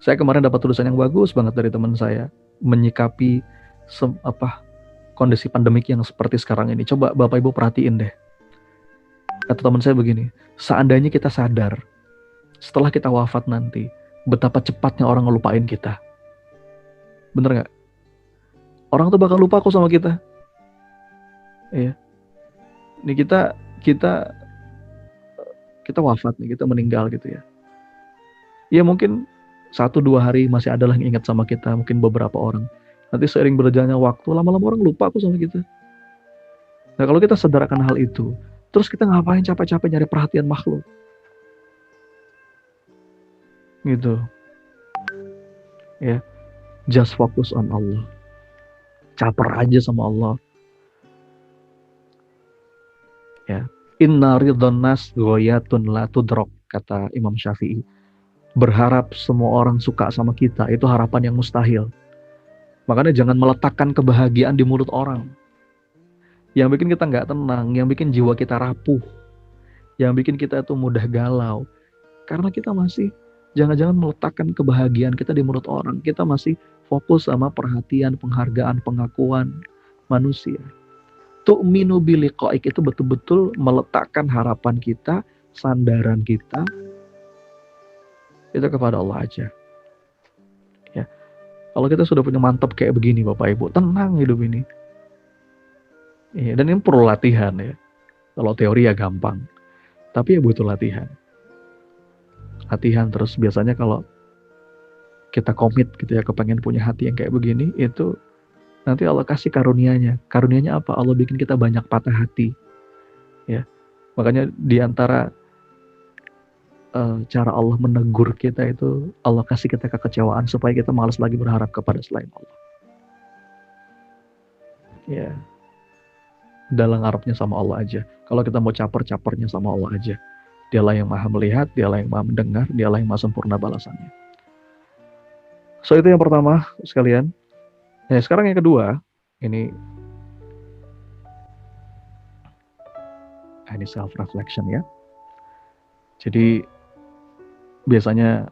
Saya kemarin dapat tulisan yang bagus banget dari teman saya menyikapi kondisi pandemik yang seperti sekarang ini. Coba Bapak Ibu perhatiin deh. Kata teman saya begini, seandainya kita sadar setelah kita wafat nanti betapa cepatnya orang ngelupain kita, bener nggak? Orang tuh bakal lupa kok sama kita. Iya. Ini kita wafat nih, kita meninggal gitu ya. Ya mungkin 1-2 hari masih ada yang ingat sama kita, mungkin beberapa orang. Nanti seiring berjalannya waktu, lama-lama orang lupa kok sama kita. Nah kalau kita sadar akan hal itu, terus kita ngapain capek-capek nyari perhatian makhluk? Gitu. Ya, just focus on Allah. Caper aja sama Allah. Ya, inna ridhon nas ghoyatun la tudrok, kata Imam Syafi'i. Berharap semua orang suka sama kita itu harapan yang mustahil. Makanya jangan meletakkan kebahagiaan di mulut orang. Yang bikin kita nggak tenang, yang bikin jiwa kita rapuh, yang bikin kita itu mudah galau. Karena kita masih jangan-jangan meletakkan kebahagiaan kita di mulut orang. Kita masih fokus sama perhatian, penghargaan, pengakuan manusia. Tu'minu biliqa'ik itu betul-betul meletakkan harapan kita, sandaran kita itu kepada Allah aja. Ya. Kalau kita sudah punya mantap kayak begini Bapak Ibu, tenang hidup ini. Ya, dan ini perlu latihan ya. Kalau teori ya gampang, tapi ya butuh latihan. Latihan terus, biasanya kalau kita komit gitu ya, kepengen punya hati yang kayak begini, itu nanti Allah kasih karunianya. Karunianya apa? Allah bikin kita banyak patah hati. Ya. Makanya di antara cara Allah menegur kita itu, Allah kasih kita kekecewaan supaya kita malas lagi berharap kepada selain Allah. Ya. Dalam ngarepnya sama Allah aja. Kalau kita mau caper-capernya sama Allah aja. Dialah yang maha melihat, dialah yang maha mendengar, dialah yang maha sempurna balasannya. So itu yang pertama sekalian. Nah, sekarang yang kedua, ini self reflection ya. Jadi biasanya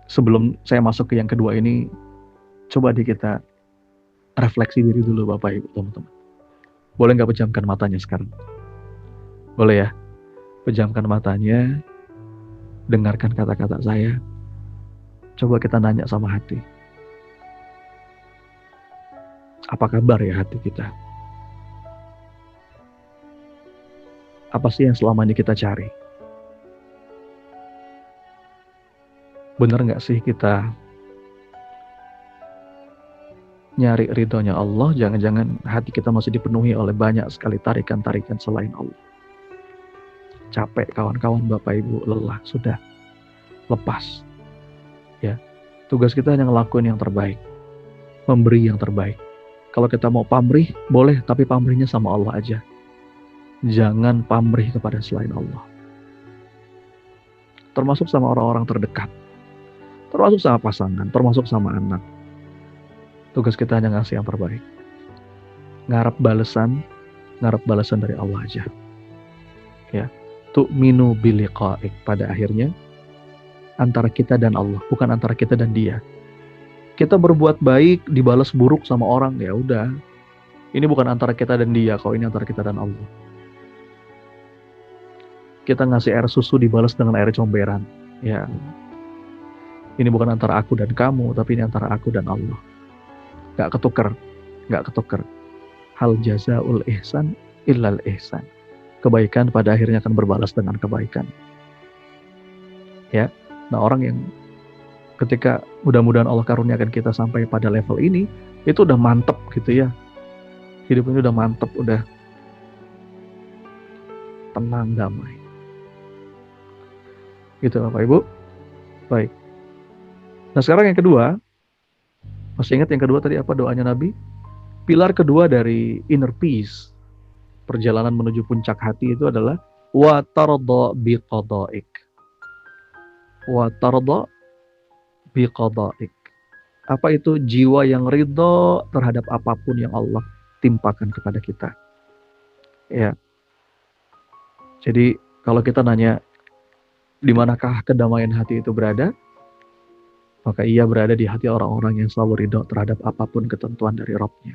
sebelum saya masuk ke yang kedua ini, coba kita refleksi diri dulu Bapak Ibu teman-teman. Boleh nggak pejamkan matanya sekarang? Boleh ya? Pejamkan matanya, dengarkan kata-kata saya. Coba kita nanya sama hati. Apa kabar ya hati kita? Apa sih yang selama ini kita cari? Benar nggak sih kita nyari ridhonya Allah? Jangan-jangan hati kita masih dipenuhi oleh banyak sekali tarikan-tarikan selain Allah. Capek kawan-kawan, Bapak Ibu, lelah, sudah lepas. Ya, tugas kita hanya ngelakuin yang terbaik, memberi yang terbaik. Kalau kita mau pamrih, boleh, tapi pamrihnya sama Allah aja. Jangan pamrih kepada selain Allah. Termasuk sama orang-orang terdekat, termasuk sama pasangan, termasuk sama anak. Tugas kita hanya ngasih yang terbaik. Ngarep balasan dari Allah aja. Ya, tu'minu biliqa'ik, pada akhirnya antara kita dan Allah, bukan antara kita dan dia. Kita berbuat baik dibalas buruk sama orang, ya udah. Ini bukan antara kita dan dia, kalau ini antara kita dan Allah. Kita ngasih air susu dibalas dengan air comberan, ya. Ini bukan antara aku dan kamu, tapi ini antara aku dan Allah. Gak ketuker. Hal jazaul ihsan illal ihsan. Kebaikan pada akhirnya akan berbalas dengan kebaikan. Ya. Nah, orang yang ketika mudah-mudahan Allah karuniakan kita sampai pada level ini, itu udah mantep gitu ya. Hidup ini udah mantep, udah tenang, damai. Gitu Bapak Ibu. Baik. Nah sekarang yang kedua, masih ingat yang kedua tadi apa doanya Nabi? Pilar kedua dari inner peace, perjalanan menuju puncak hati itu adalah wa tarda bi qadaik. Wa tarda bi qadaik. Apa itu? Jiwa yang ridho terhadap apapun yang Allah timpakan kepada kita. Ya. Jadi kalau kita nanya di manakah kedamaian hati itu berada, maka ia berada di hati orang-orang yang selalu ridho terhadap apapun ketentuan dari Rabb-Nya.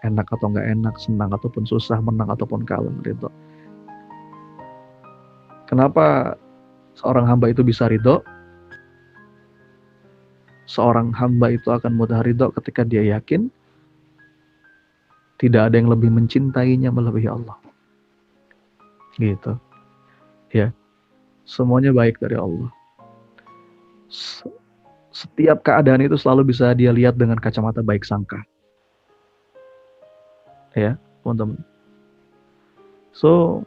Enak atau nggak enak, senang ataupun susah, menang ataupun kalah, ridho. Kenapa seorang hamba itu bisa ridho? Seorang hamba itu akan mudah ridho ketika dia yakin tidak ada yang lebih mencintainya melebihi Allah. Gitu. Ya. Semuanya baik dari Allah. Setiap keadaan itu selalu bisa dia lihat dengan kacamata baik sangka. Ya, teman-teman. So,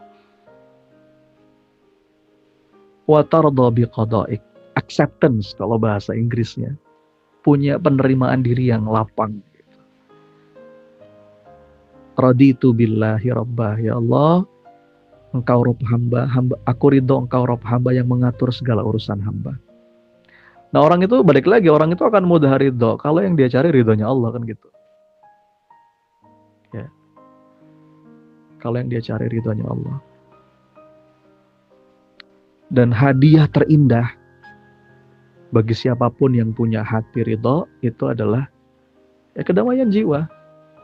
wa tarda bi qadaik. Acceptance kalau bahasa Inggrisnya. Punya penerimaan diri yang lapang. Raditu billahi rabbah. Ya Allah, Engkau Rabb hamba, aku ridho Engkau Rabb hamba yang mengatur segala urusan hamba. Nah, orang itu balik lagi, orang itu akan mudah ridho kalau yang dia cari ridhonya Allah, kan gitu. Ya. Kalau yang dia cari ridhonya Allah. Dan hadiah terindah bagi siapapun yang punya hati ridho itu adalah ya kedamaian jiwa,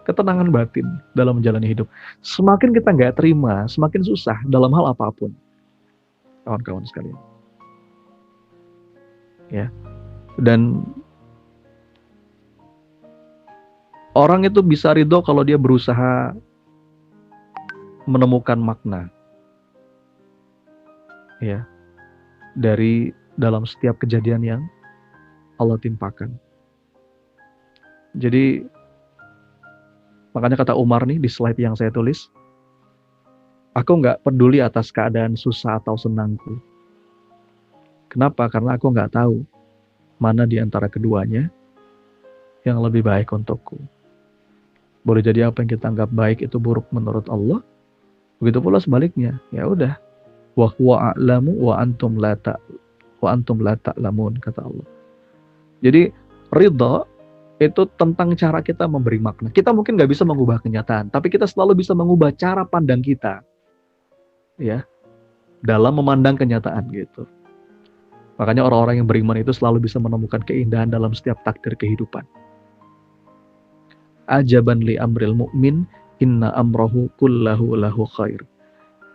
ketenangan batin dalam menjalani hidup. Semakin kita nggak terima, semakin susah dalam hal apapun, kawan-kawan sekalian. Ya, dan orang itu bisa ridho kalau dia berusaha menemukan makna, ya, dari dalam setiap kejadian yang Allah timpakan. Jadi makanya kata Umar nih di slide yang saya tulis, aku nggak peduli atas keadaan susah atau senangku. Kenapa? Karena aku nggak tahu mana di antara keduanya yang lebih baik untukku. Boleh jadi apa yang kita anggap baik itu buruk menurut Allah. Begitu pula sebaliknya. Ya udah. Wa huwa a'lamu wa antum la ta'lamun, kata Allah. Jadi ridha itu tentang cara kita memberi makna. Kita mungkin nggak bisa mengubah kenyataan, tapi kita selalu bisa mengubah cara pandang kita, ya, dalam memandang kenyataan gitu. Makanya orang-orang yang beriman itu selalu bisa menemukan keindahan dalam setiap takdir kehidupan. Ajaban li amril mu'min, inna amrahu kullahu lahu khair.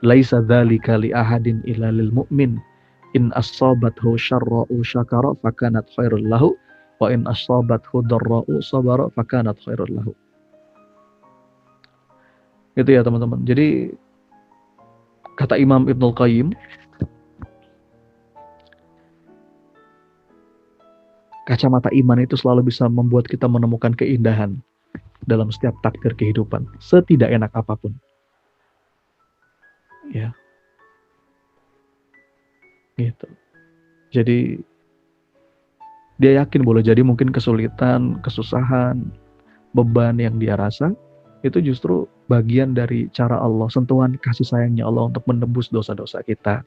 Laisa dzalika li ahadin illa lil mu'min. In asabathu syarra'u syakara fakanat khairul lahu. Wa in asabathu darra'u sabara fakanat khairul lahu. Gitu ya teman-teman. Jadi kata Imam Ibnul Qayyim, kacamata iman itu selalu bisa membuat kita menemukan keindahan dalam setiap takdir kehidupan, setidak enak apapun. Ya. Gitu. Jadi dia yakin boleh jadi mungkin kesulitan, kesusahan, beban yang dia rasa itu justru bagian dari cara Allah, sentuhan kasih sayangnya Allah untuk menebus dosa-dosa kita,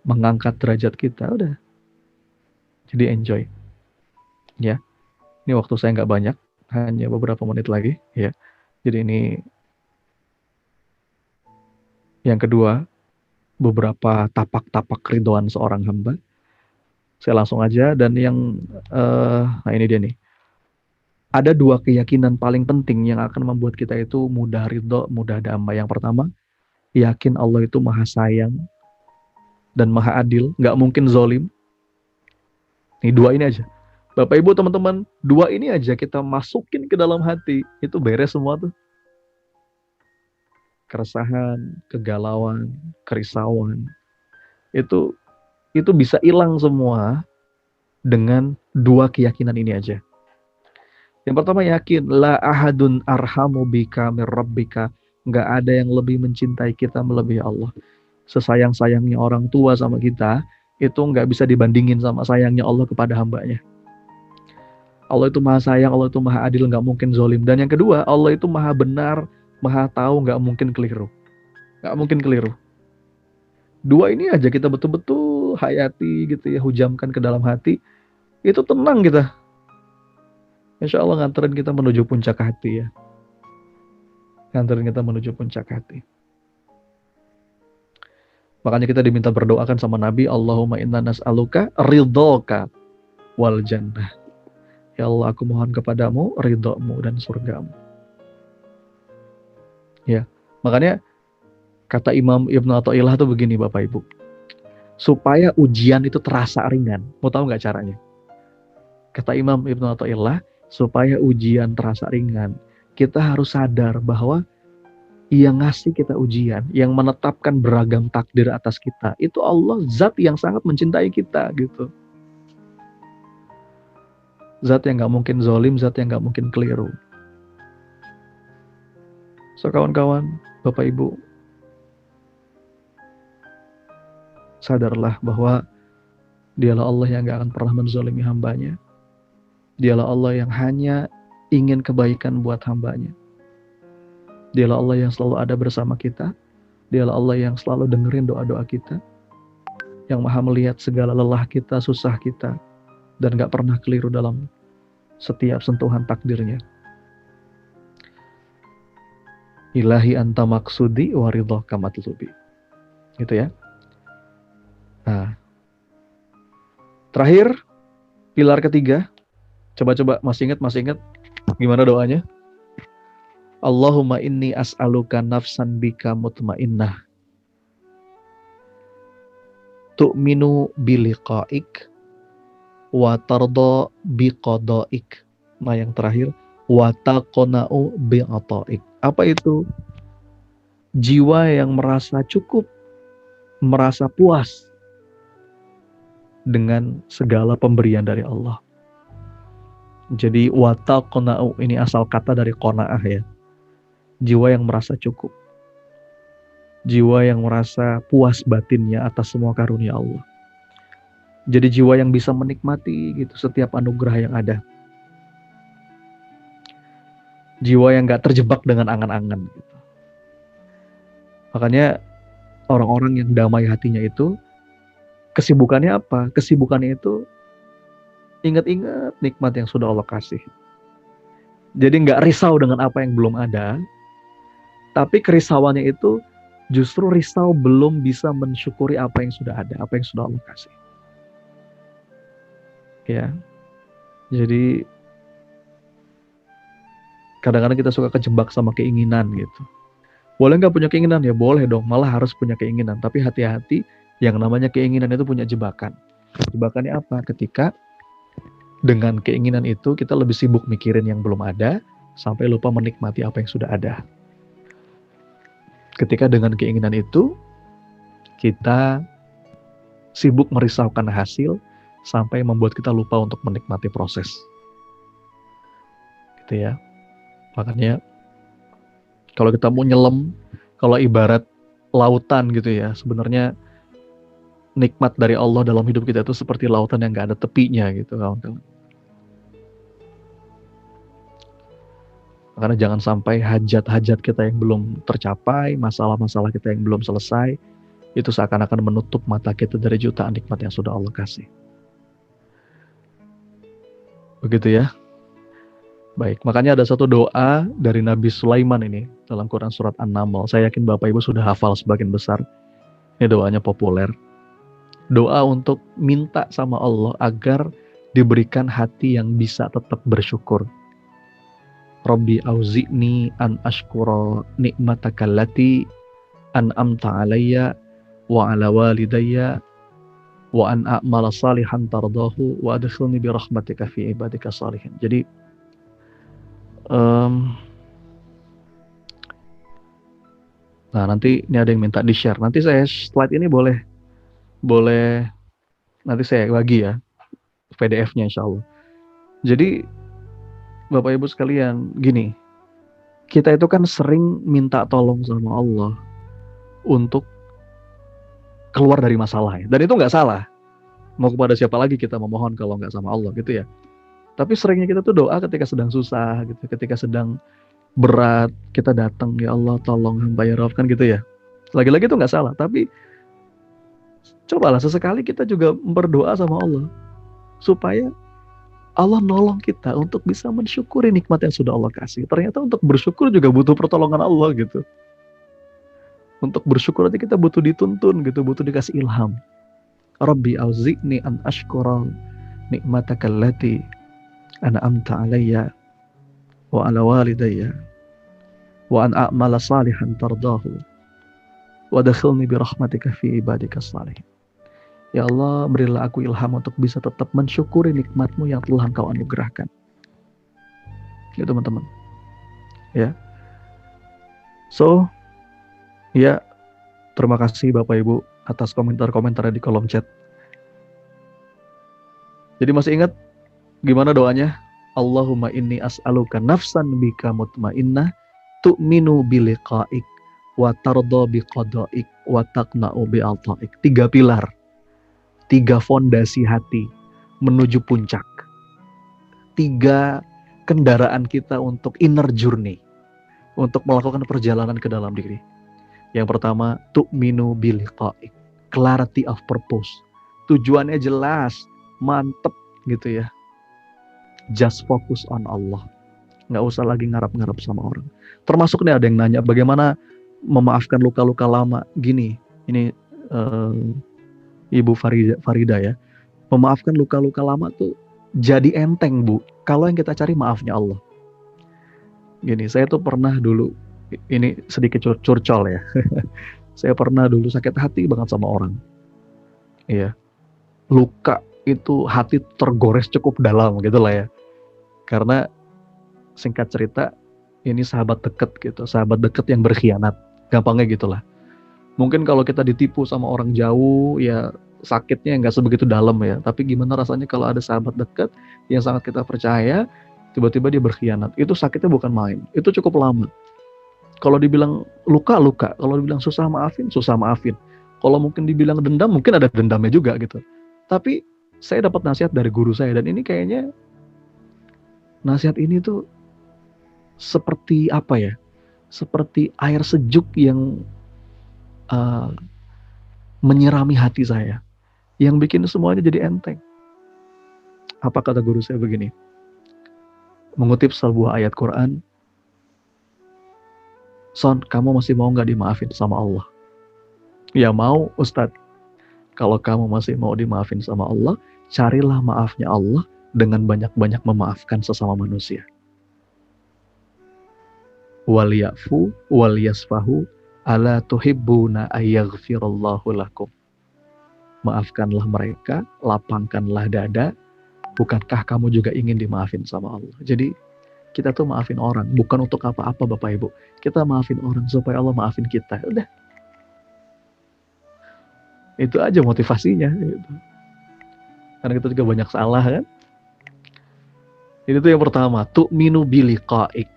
mengangkat derajat kita. Udah. Jadi enjoy. Ya. Ini waktu saya nggak banyak, hanya beberapa menit lagi. Ya. Jadi ini yang kedua, beberapa tapak-tapak ridhoan seorang hamba. Saya langsung aja, dan yang nah ini dia nih. Ada dua keyakinan paling penting yang akan membuat kita itu mudah ridho, mudah damai. Yang pertama, yakin Allah itu maha sayang dan maha adil, nggak mungkin zolim. Nih dua ini aja. Bapak Ibu teman-teman, dua ini aja kita masukin ke dalam hati, itu beres semua tuh. Keresahan, kegalauan, kerisauan, itu bisa hilang semua dengan dua keyakinan ini aja. Yang pertama, yakin la ahadun arhamu bika mir rabbika, nggak ada yang lebih mencintai kita melebihi Allah. Sesayang-sayangnya orang tua sama kita, itu nggak bisa dibandingin sama sayangnya Allah kepada hambanya. Allah itu maha sayang, Allah itu maha adil, nggak mungkin zolim. Dan yang kedua, Allah itu maha benar, maha tahu, nggak mungkin keliru. Nggak mungkin keliru. Dua ini aja kita betul-betul hayati gitu ya, hujamkan ke dalam hati, itu tenang kita. Insya Allah nganterin kita menuju puncak hati ya. Nganterin kita menuju puncak hati. Makanya kita diminta berdoakan sama Nabi, Allahumma inna nas'aluka ridhoka wal jannah. Ya Allah, aku mohon kepadamu ridhomu dan surgamu. Ya, makanya kata Imam Ibnu Athaillah tuh begini Bapak Ibu. Supaya ujian itu terasa ringan. Mau tahu nggak caranya? Kata Imam Ibnu Athaillah, supaya ujian terasa ringan, kita harus sadar bahwa yang ngasih kita ujian, yang menetapkan beragam takdir atas kita, itu Allah, zat yang sangat mencintai kita gitu. Zat yang gak mungkin zolim, zat yang gak mungkin keliru. So kawan-kawan, Bapak Ibu, sadarlah bahwa Dialah Allah yang gak akan pernah menzalimi hambanya. Dialah Allah yang hanya ingin kebaikan buat hambanya. Dialah Allah yang selalu ada bersama kita. Dialah Allah yang selalu dengerin doa-doa kita, yang maha melihat segala lelah kita, susah kita, dan gak pernah keliru dalam setiap sentuhan takdirnya. Ilahi anta maksudi wa ridhoka matlubi. Gitu ya. Nah, terakhir, pilar ketiga. Coba-coba masih ingat gimana doanya? Allahumma inni as'aluka nafsan bika mutmainnah tu'minu biliqa'ik wa tarda biqada'ik. Nah yang terakhir, wa taqna'u bi'ata'ik. Apa itu? Jiwa yang merasa cukup, merasa puas dengan segala pemberian dari Allah. Jadi wa taqna'u ini asal kata dari qanaah ya. Jiwa yang merasa cukup. Jiwa yang merasa puas batinnya atas semua karunia Allah. Jadi jiwa yang bisa menikmati gitu setiap anugerah yang ada. Jiwa yang gak terjebak dengan angan-angan gitu. Makanya orang-orang yang damai hatinya itu, kesibukannya apa? Kesibukannya itu ingat-ingat nikmat yang sudah Allah kasih. Jadi gak risau dengan apa yang belum ada, tapi kerisauannya itu justru risau belum bisa mensyukuri apa yang sudah ada, apa yang sudah Allah kasih. Ya, jadi kadang-kadang kita suka kejebak sama keinginan gitu. Boleh nggak punya keinginan? Ya boleh dong, malah harus punya keinginan. Tapi hati-hati, yang namanya keinginan itu punya jebakan. Jebakannya apa? Ketika dengan keinginan itu kita lebih sibuk mikirin yang belum ada, sampai lupa menikmati apa yang sudah ada. Ketika dengan keinginan itu kita sibuk merisaukan hasil, sampai membuat kita lupa untuk menikmati proses. Gitu ya. Makanya kalau kita mau nyelam, kalau ibarat lautan gitu ya, sebenarnya nikmat dari Allah dalam hidup kita itu seperti lautan yang gak ada tepinya gitu kawan-kawan. Karena jangan sampai hajat-hajat kita yang belum tercapai, masalah-masalah kita yang belum selesai, itu seakan-akan menutup mata kita dari jutaan nikmat yang sudah Allah kasih. Begitu ya. Baik, makanya ada satu doa dari Nabi Sulaiman ini dalam Quran surat An-Naml. Saya yakin Bapak Ibu sudah hafal sebagian besar. Ini doanya populer. Doa untuk minta sama Allah agar diberikan hati yang bisa tetap bersyukur. Rabbi auzi'ni an ashkura ni'mataka allati an'amta alayya wa ala walidayya wa an a'mala salihan tardahu wa adkhilni bi rahmatika fi ibadika salihin. Jadi nah nanti ini ada yang minta di-share. Nanti saya slide ini boleh nanti saya bagi ya PDF-nya insyaallah. Jadi Bapak Ibu sekalian, gini. Kita itu kan sering minta tolong sama Allah untuk keluar dari masalah ya. Dan itu nggak salah. Mau kepada siapa lagi kita memohon kalau nggak sama Allah gitu ya. Tapi seringnya kita tuh doa ketika sedang susah gitu, ketika sedang berat, kita datang, ya Allah tolong hamba ya Rabb, kan gitu ya. Lagi-lagi itu nggak salah, tapi cobalah sesekali kita juga berdoa sama Allah supaya Allah nolong kita untuk bisa mensyukuri nikmat yang sudah Allah kasih. Ternyata untuk bersyukur juga butuh pertolongan Allah gitu. Untuk bersyukur nanti kita butuh dituntun gitu, butuh dikasih ilham. Rabbi auzi'ni an ashkura nikmataka allati an'amta alayya wa ala walidayya wa an a'mala salihan tardahu wa dakhilni bi rahmatika fi ibadika salihin. Ya Allah, berilah aku ilham untuk bisa tetap mensyukuri nikmat-Mu yang telah Engkau anugerahkan. Ya teman-teman. Ya. So, ya, terima kasih Bapak Ibu atas komentar-komentarnya di kolom chat. Jadi masih ingat gimana doanya? Allahumma inni as'aluka nafsan bika mutmainnah tu'minu biliqa'ik wa tarda biqada'ik wa taqna'u bi'ata'ik. 3 pilar. 3 fondasi hati menuju puncak. 3 kendaraan kita untuk inner journey. Untuk melakukan perjalanan ke dalam diri. Yang pertama, tu'minu biliqa'ik. Clarity of purpose. Tujuannya jelas, mantep gitu ya. Just focus on Allah. Nggak usah lagi ngarap-ngarap sama orang. Termasuk nih ada yang nanya, bagaimana memaafkan luka-luka lama. Gini, ini Ibu Farida ya. Memaafkan luka-luka lama tuh jadi enteng, Bu. Kalau yang kita cari maafnya Allah. Gini, saya tuh pernah dulu, ini sedikit curcol ya. Saya pernah dulu sakit hati banget sama orang. Iya. Luka itu hati tergores cukup dalam gitu lah ya. Karena singkat cerita, ini sahabat deket gitu. Sahabat deket yang berkhianat. Gampangnya gitulah. Mungkin kalau kita ditipu sama orang jauh, ya sakitnya nggak sebegitu dalam ya. Tapi gimana rasanya kalau ada sahabat dekat yang sangat kita percaya, tiba-tiba dia berkhianat. Itu sakitnya bukan main. Itu cukup lama. Kalau dibilang luka. Kalau dibilang susah maafin. Kalau mungkin dibilang dendam, mungkin ada dendamnya juga gitu. Tapi saya dapat nasihat dari guru saya. Dan ini kayaknya, nasihat ini tuh seperti apa ya? Seperti air sejuk yang menyirami hati saya, yang bikin semuanya jadi enteng. Apa kata guru saya begini, mengutip sebuah ayat Quran, Son, kamu masih mau gak dimaafin sama Allah? Ya mau, Ustadz. Kalau kamu masih mau dimaafin sama Allah, carilah maafnya Allah dengan banyak-banyak memaafkan sesama manusia. Waliyafu waliyasfahu ala tuhibbuna ayyaghfirallahu lakum. Maafkanlah mereka, lapangkanlah dada. Bukankah kamu juga ingin dimaafin sama Allah? Jadi kita tuh maafin orang, bukan untuk apa-apa Bapak Ibu. Kita maafin orang supaya Allah maafin kita. Udah. Itu aja motivasinya. Gitu. Karena kita juga banyak salah kan. Itu tuh yang pertama, tu'minu biliqa'ik.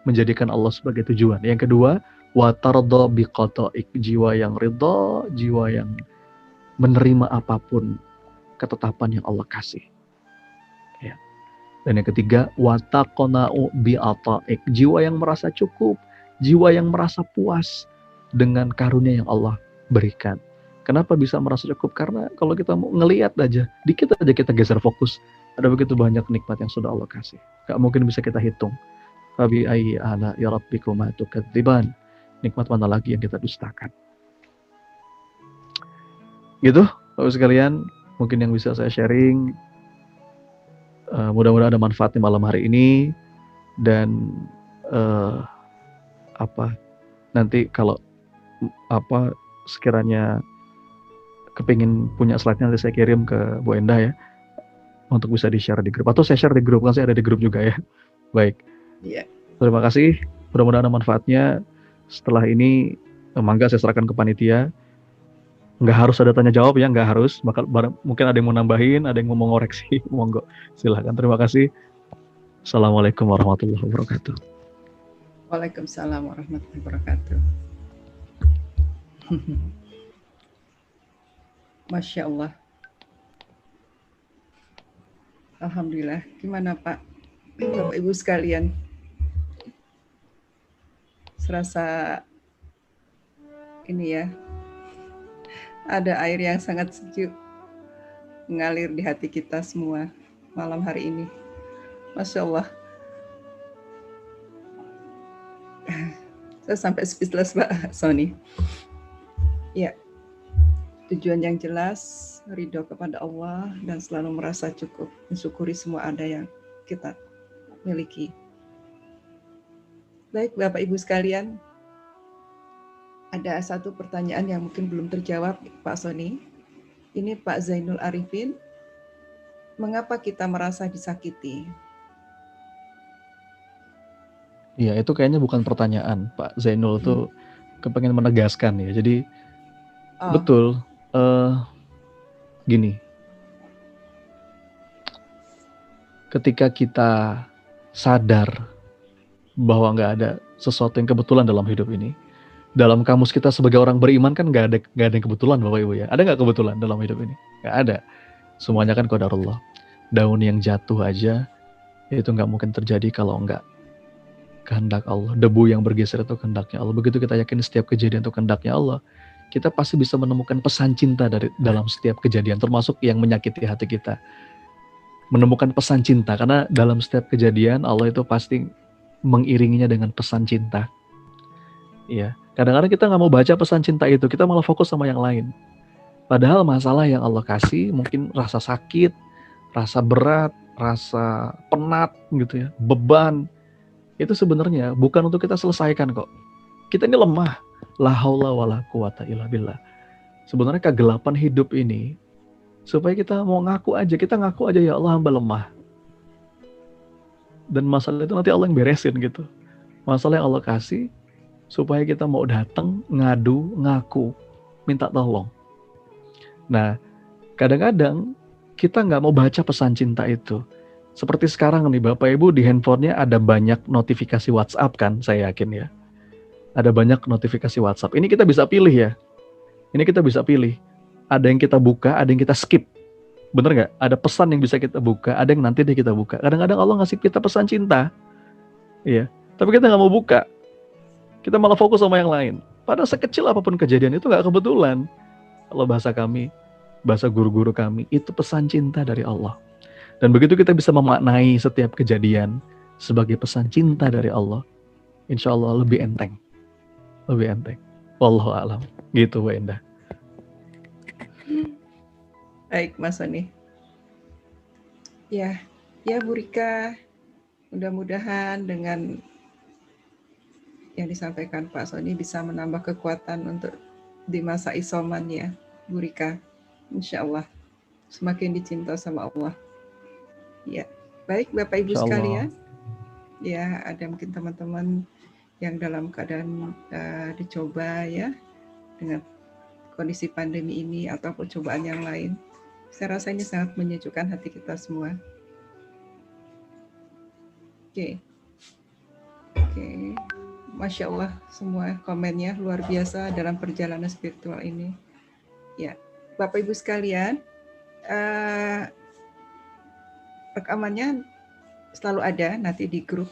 Menjadikan Allah sebagai tujuan. Yang kedua, wa tarda biqada'ik, jiwa yang ridha, jiwa yang menerima apapun ketetapan yang Allah kasih. Ya. Dan yang ketiga, wa taqna'u bi'ata'ik, jiwa yang merasa cukup, jiwa yang merasa puas dengan karunia yang Allah berikan. Kenapa bisa merasa cukup? Karena kalau kita mau ngelihat aja, dikit aja kita geser fokus, ada begitu banyak nikmat yang sudah Allah kasih. Gak mungkin bisa kita hitung. Fabi ayyi ala ya rabbikuma tukadziban. Nikmat mana lagi yang kita dustakan. Gitu, Bapak sekalian, mungkin yang bisa saya sharing. Mudah-mudahan ada manfaatnya malam hari ini. Dan nanti kalau sekiranya kepingin punya slide-nya, nanti saya kirim ke Bu Endah ya, untuk bisa di-share di grup. Atau saya share di grup, kan saya ada di grup juga ya. Baik. Yeah. Terima kasih. Mudah-mudahan ada manfaatnya. Setelah ini, mangga saya serahkan ke panitia. Nggak harus ada tanya jawab ya, nggak harus. Mungkin ada yang mau nambahin, ada yang mau mengoreksi. Monggo, silahkan. Terima kasih. Assalamualaikum warahmatullahi wabarakatuh. Waalaikumsalam warahmatullahi wabarakatuh. Masya Allah. Alhamdulillah. Gimana Pak? Bapak Ibu sekalian, serasa ini ya, ada air yang sangat sejuk mengalir di hati kita semua malam hari ini. Masya Allah. Saya sampai speechless Pak Sony. Ya, tujuan yang jelas, ridho kepada Allah dan selalu merasa cukup, mensyukuri semua ada yang kita miliki. Baik Bapak Ibu sekalian, ada satu pertanyaan yang mungkin belum terjawab Pak Sony. Ini Pak Zainul Arifin, mengapa kita merasa disakiti? Iya, itu kayaknya bukan pertanyaan. Pak Zainul tuh kepengen menegaskan ya. Jadi betul, gini. Ketika kita sadar bahwa nggak ada sesuatu yang kebetulan dalam hidup ini, dalam kamus kita sebagai orang beriman kan nggak ada yang kebetulan Bapak Ibu ya. Ada nggak kebetulan dalam hidup ini? Nggak ada. Semuanya kan qadarullah. Daun yang jatuh aja itu nggak mungkin terjadi kalau nggak kehendak Allah. Debu yang bergeser itu kehendaknya Allah. Begitu kita yakin setiap kejadian itu kehendaknya Allah, kita pasti bisa menemukan pesan cinta dalam setiap kejadian, termasuk yang menyakiti hati kita. Menemukan pesan cinta, karena dalam setiap kejadian Allah itu pasti mengiringinya dengan pesan cinta. Ya, kadang-kadang kita nggak mau baca pesan cinta itu, kita malah fokus sama yang lain. Padahal masalah yang Allah kasih mungkin rasa sakit, rasa berat, rasa penat gitu ya, beban. Itu sebenarnya bukan untuk kita selesaikan kok. Kita ini lemah. La haula wala quwata illa billah. Sebenarnya kegelapan hidup ini supaya kita mau ngaku aja, kita ngaku aja ya Allah hamba lemah. Dan masalah itu nanti Allah yang beresin gitu. Masalah yang Allah kasih supaya kita mau datang, ngadu, ngaku, minta tolong. Nah, kadang-kadang kita nggak mau baca pesan cinta itu. Seperti sekarang nih Bapak Ibu, di handphonenya ada banyak notifikasi WhatsApp kan, saya yakin ya. Ada banyak notifikasi WhatsApp. Ini kita bisa pilih ya. Ini kita bisa pilih. Ada yang kita buka, ada yang kita skip. Bener nggak? Ada pesan yang bisa kita buka, ada yang nanti deh kita buka. Kadang-kadang Allah ngasih kita pesan cinta. Iya. Tapi kita nggak mau buka. Kita malah fokus sama yang lain. Padahal sekecil apapun kejadian itu nggak kebetulan. Kalau bahasa kami, bahasa guru-guru kami, itu pesan cinta dari Allah. Dan begitu kita bisa memaknai setiap kejadian sebagai pesan cinta dari Allah, insya Allah lebih enteng. Lebih enteng. Wallahu a'lam. Gitu Bu Endah. Baik Mas Sony. Ya Bu Rika, mudah-mudahan dengan yang disampaikan Pak Sony bisa menambah kekuatan untuk di masa isoman ya Bu Rika. Insya Allah semakin dicinta sama Allah. Ya, baik Bapak Ibu sekalian. Ya, ada mungkin teman-teman yang dalam keadaan dicoba ya dengan kondisi pandemi ini ataupun cobaan yang lain. Saya rasa ini sangat menyejukkan hati kita semua. Oke. Masya Allah, semua komennya luar biasa dalam perjalanan spiritual ini. Ya, Bapak Ibu sekalian, rekamannya selalu ada nanti di grup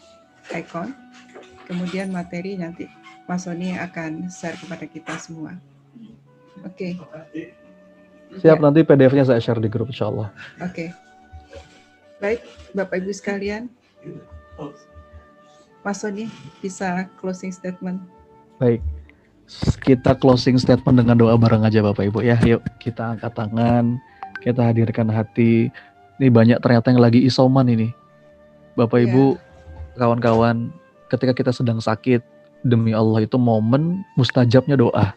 Icon. Kemudian materi nanti Mas Sony akan share kepada kita semua. Oke. Siap, nanti PDF-nya saya share di grup insya Allah. Oke. Baik, Bapak Ibu sekalian. Mas Sony bisa closing statement. Baik. Kita closing statement dengan doa bareng aja Bapak Ibu ya. Yuk kita angkat tangan, kita hadirkan hati. Ini banyak ternyata yang lagi isoman ini. Bapak Ibu, kawan-kawan, ketika kita sedang sakit, demi Allah itu momen mustajabnya doa.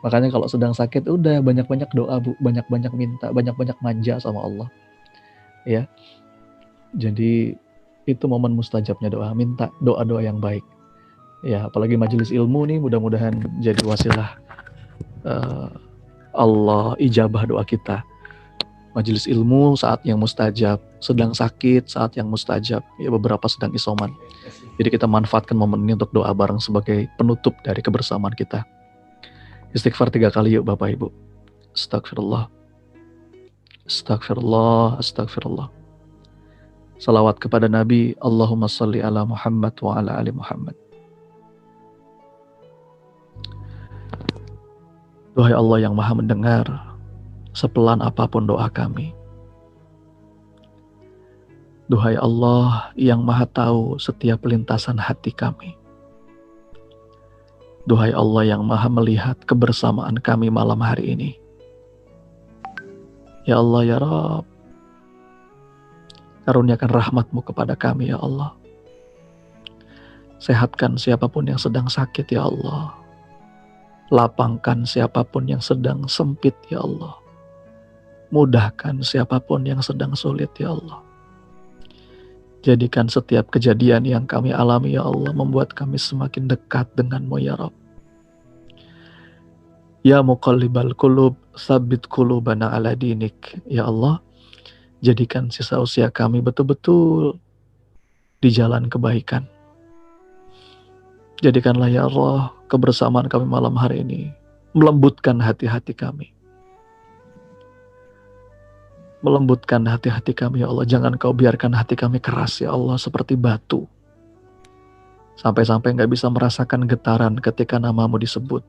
Makanya kalau sedang sakit udah banyak-banyak doa Bu, banyak-banyak minta, banyak-banyak manja sama Allah. Ya. Jadi itu momen mustajabnya doa, minta doa-doa yang baik. Ya, apalagi majelis ilmu nih mudah-mudahan jadi wasilah Allah ijabah doa kita. Majelis ilmu saat yang mustajab, sedang sakit saat yang mustajab, ya beberapa sedang isoman. Jadi kita manfaatkan momen ini untuk doa bareng sebagai penutup dari kebersamaan kita. Istighfar 3 kali yuk Bapak Ibu. Astagfirullah. Astagfirullah, astagfirullah. Salawat kepada Nabi. Allahumma salli ala Muhammad wa ala ali Muhammad. Duhai Allah yang maha mendengar, sepelan apapun doa kami. Duhai Allah yang maha tahu setiap lintasan hati kami. Duhai Allah yang maha melihat kebersamaan kami malam hari ini. Ya Allah ya Rabb, karuniakan rahmat-Mu kepada kami ya Allah. Sehatkan siapapun yang sedang sakit ya Allah. Lapangkan siapapun yang sedang sempit ya Allah. Mudahkan siapapun yang sedang sulit ya Allah. Jadikan setiap kejadian yang kami alami ya Allah membuat kami semakin dekat dengan-Mu ya Rabb. Ya muqallibal qulub, tsabbit qulubana ala dinik. Ya Allah, jadikan sisa usia kami betul-betul di jalan kebaikan. Jadikanlah ya Allah kebersamaan kami malam hari ini melembutkan hati-hati kami. Melembutkan hati-hati kami ya Allah. Jangan Kau biarkan hati kami keras ya Allah seperti batu. Sampai-sampai gak bisa merasakan getaran ketika nama-Mu disebut.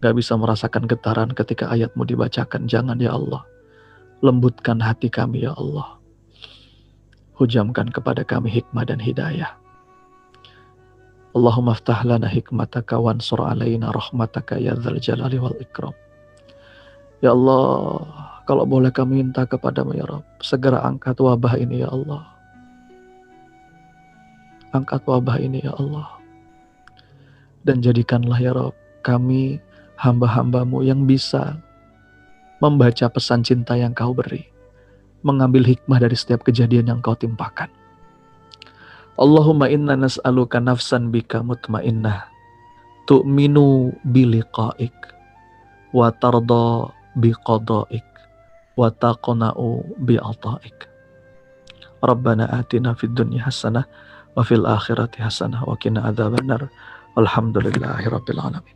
Gak bisa merasakan getaran ketika ayat-Mu dibacakan. Jangan ya Allah. Lembutkan hati kami ya Allah. Hujamkan kepada kami hikmah dan hidayah. Allahumma aftah lana hikmataka wansur alaina rahmataka ya dzal jalali wal ikram. Ya Allah, kalau boleh kami minta kepada-Mu ya Rabb, segera angkat wabah ini ya Allah. Angkat wabah ini ya Allah. Dan jadikanlah ya Rabb kami hamba-hamba-Mu yang bisa membaca pesan cinta yang Kau beri. Mengambil hikmah dari setiap kejadian yang Kau timpakan. Allahumma inna nas'aluka nafsan bika mutmainnah tu'minu biliqa'ik wa tarda biqada'ik wa taqna'u bi'ata'ik. Rabbana atina fid dunya hasanah wa fil akhirati hasanah wa qina adzabannar. Walhamdulillahi rabbil alamin.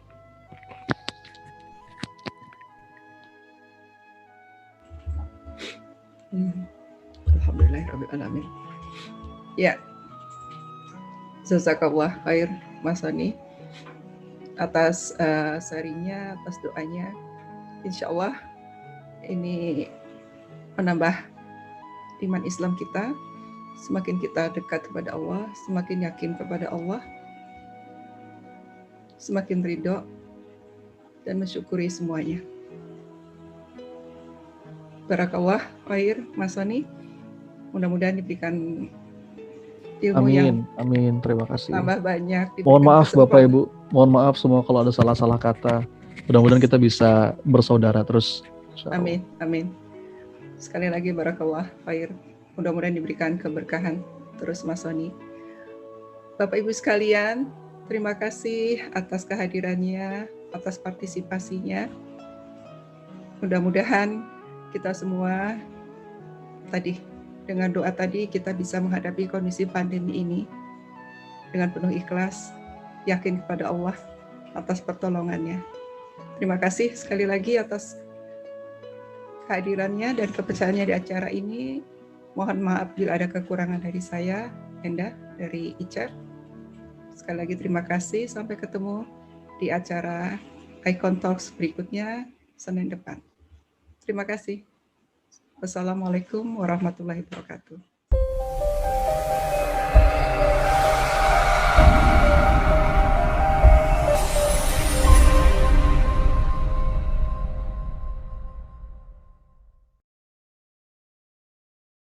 Alhamdulillahirabbil alamin. Ya. Jazakallah khair Mas Soni atas sharingnya, atas doanya. Insya Allah ini menambah iman Islam kita. Semakin kita dekat kepada Allah, semakin yakin kepada Allah, semakin ridho dan mensyukuri semuanya. Barakallah khair Mas Soni. Mudah-mudahan diberikan ilmu yang amin, terima kasih. Tambah banyak. Mohon maaf Bapak Ibu, mohon maaf semua kalau ada salah-salah kata. Mudah-mudahan kita bisa bersaudara terus. Amin, amin. Sekali lagi barakallah khair. Mudah-mudahan diberikan keberkahan terus Mas Soni. Bapak Ibu sekalian, terima kasih atas kehadirannya, atas partisipasinya. Mudah-mudahan kita semua dengan doa tadi kita bisa menghadapi kondisi pandemi ini dengan penuh ikhlas, yakin kepada Allah atas pertolongannya. Terima kasih sekali lagi atas kehadirannya dan kepercayaannya di acara ini. Mohon maaf bila ada kekurangan dari saya, Enda, dari ICER. Sekali lagi terima kasih, sampai ketemu di acara Icon Talks berikutnya Senin depan. Terima kasih. Wassalamualaikum warahmatullahi wabarakatuh.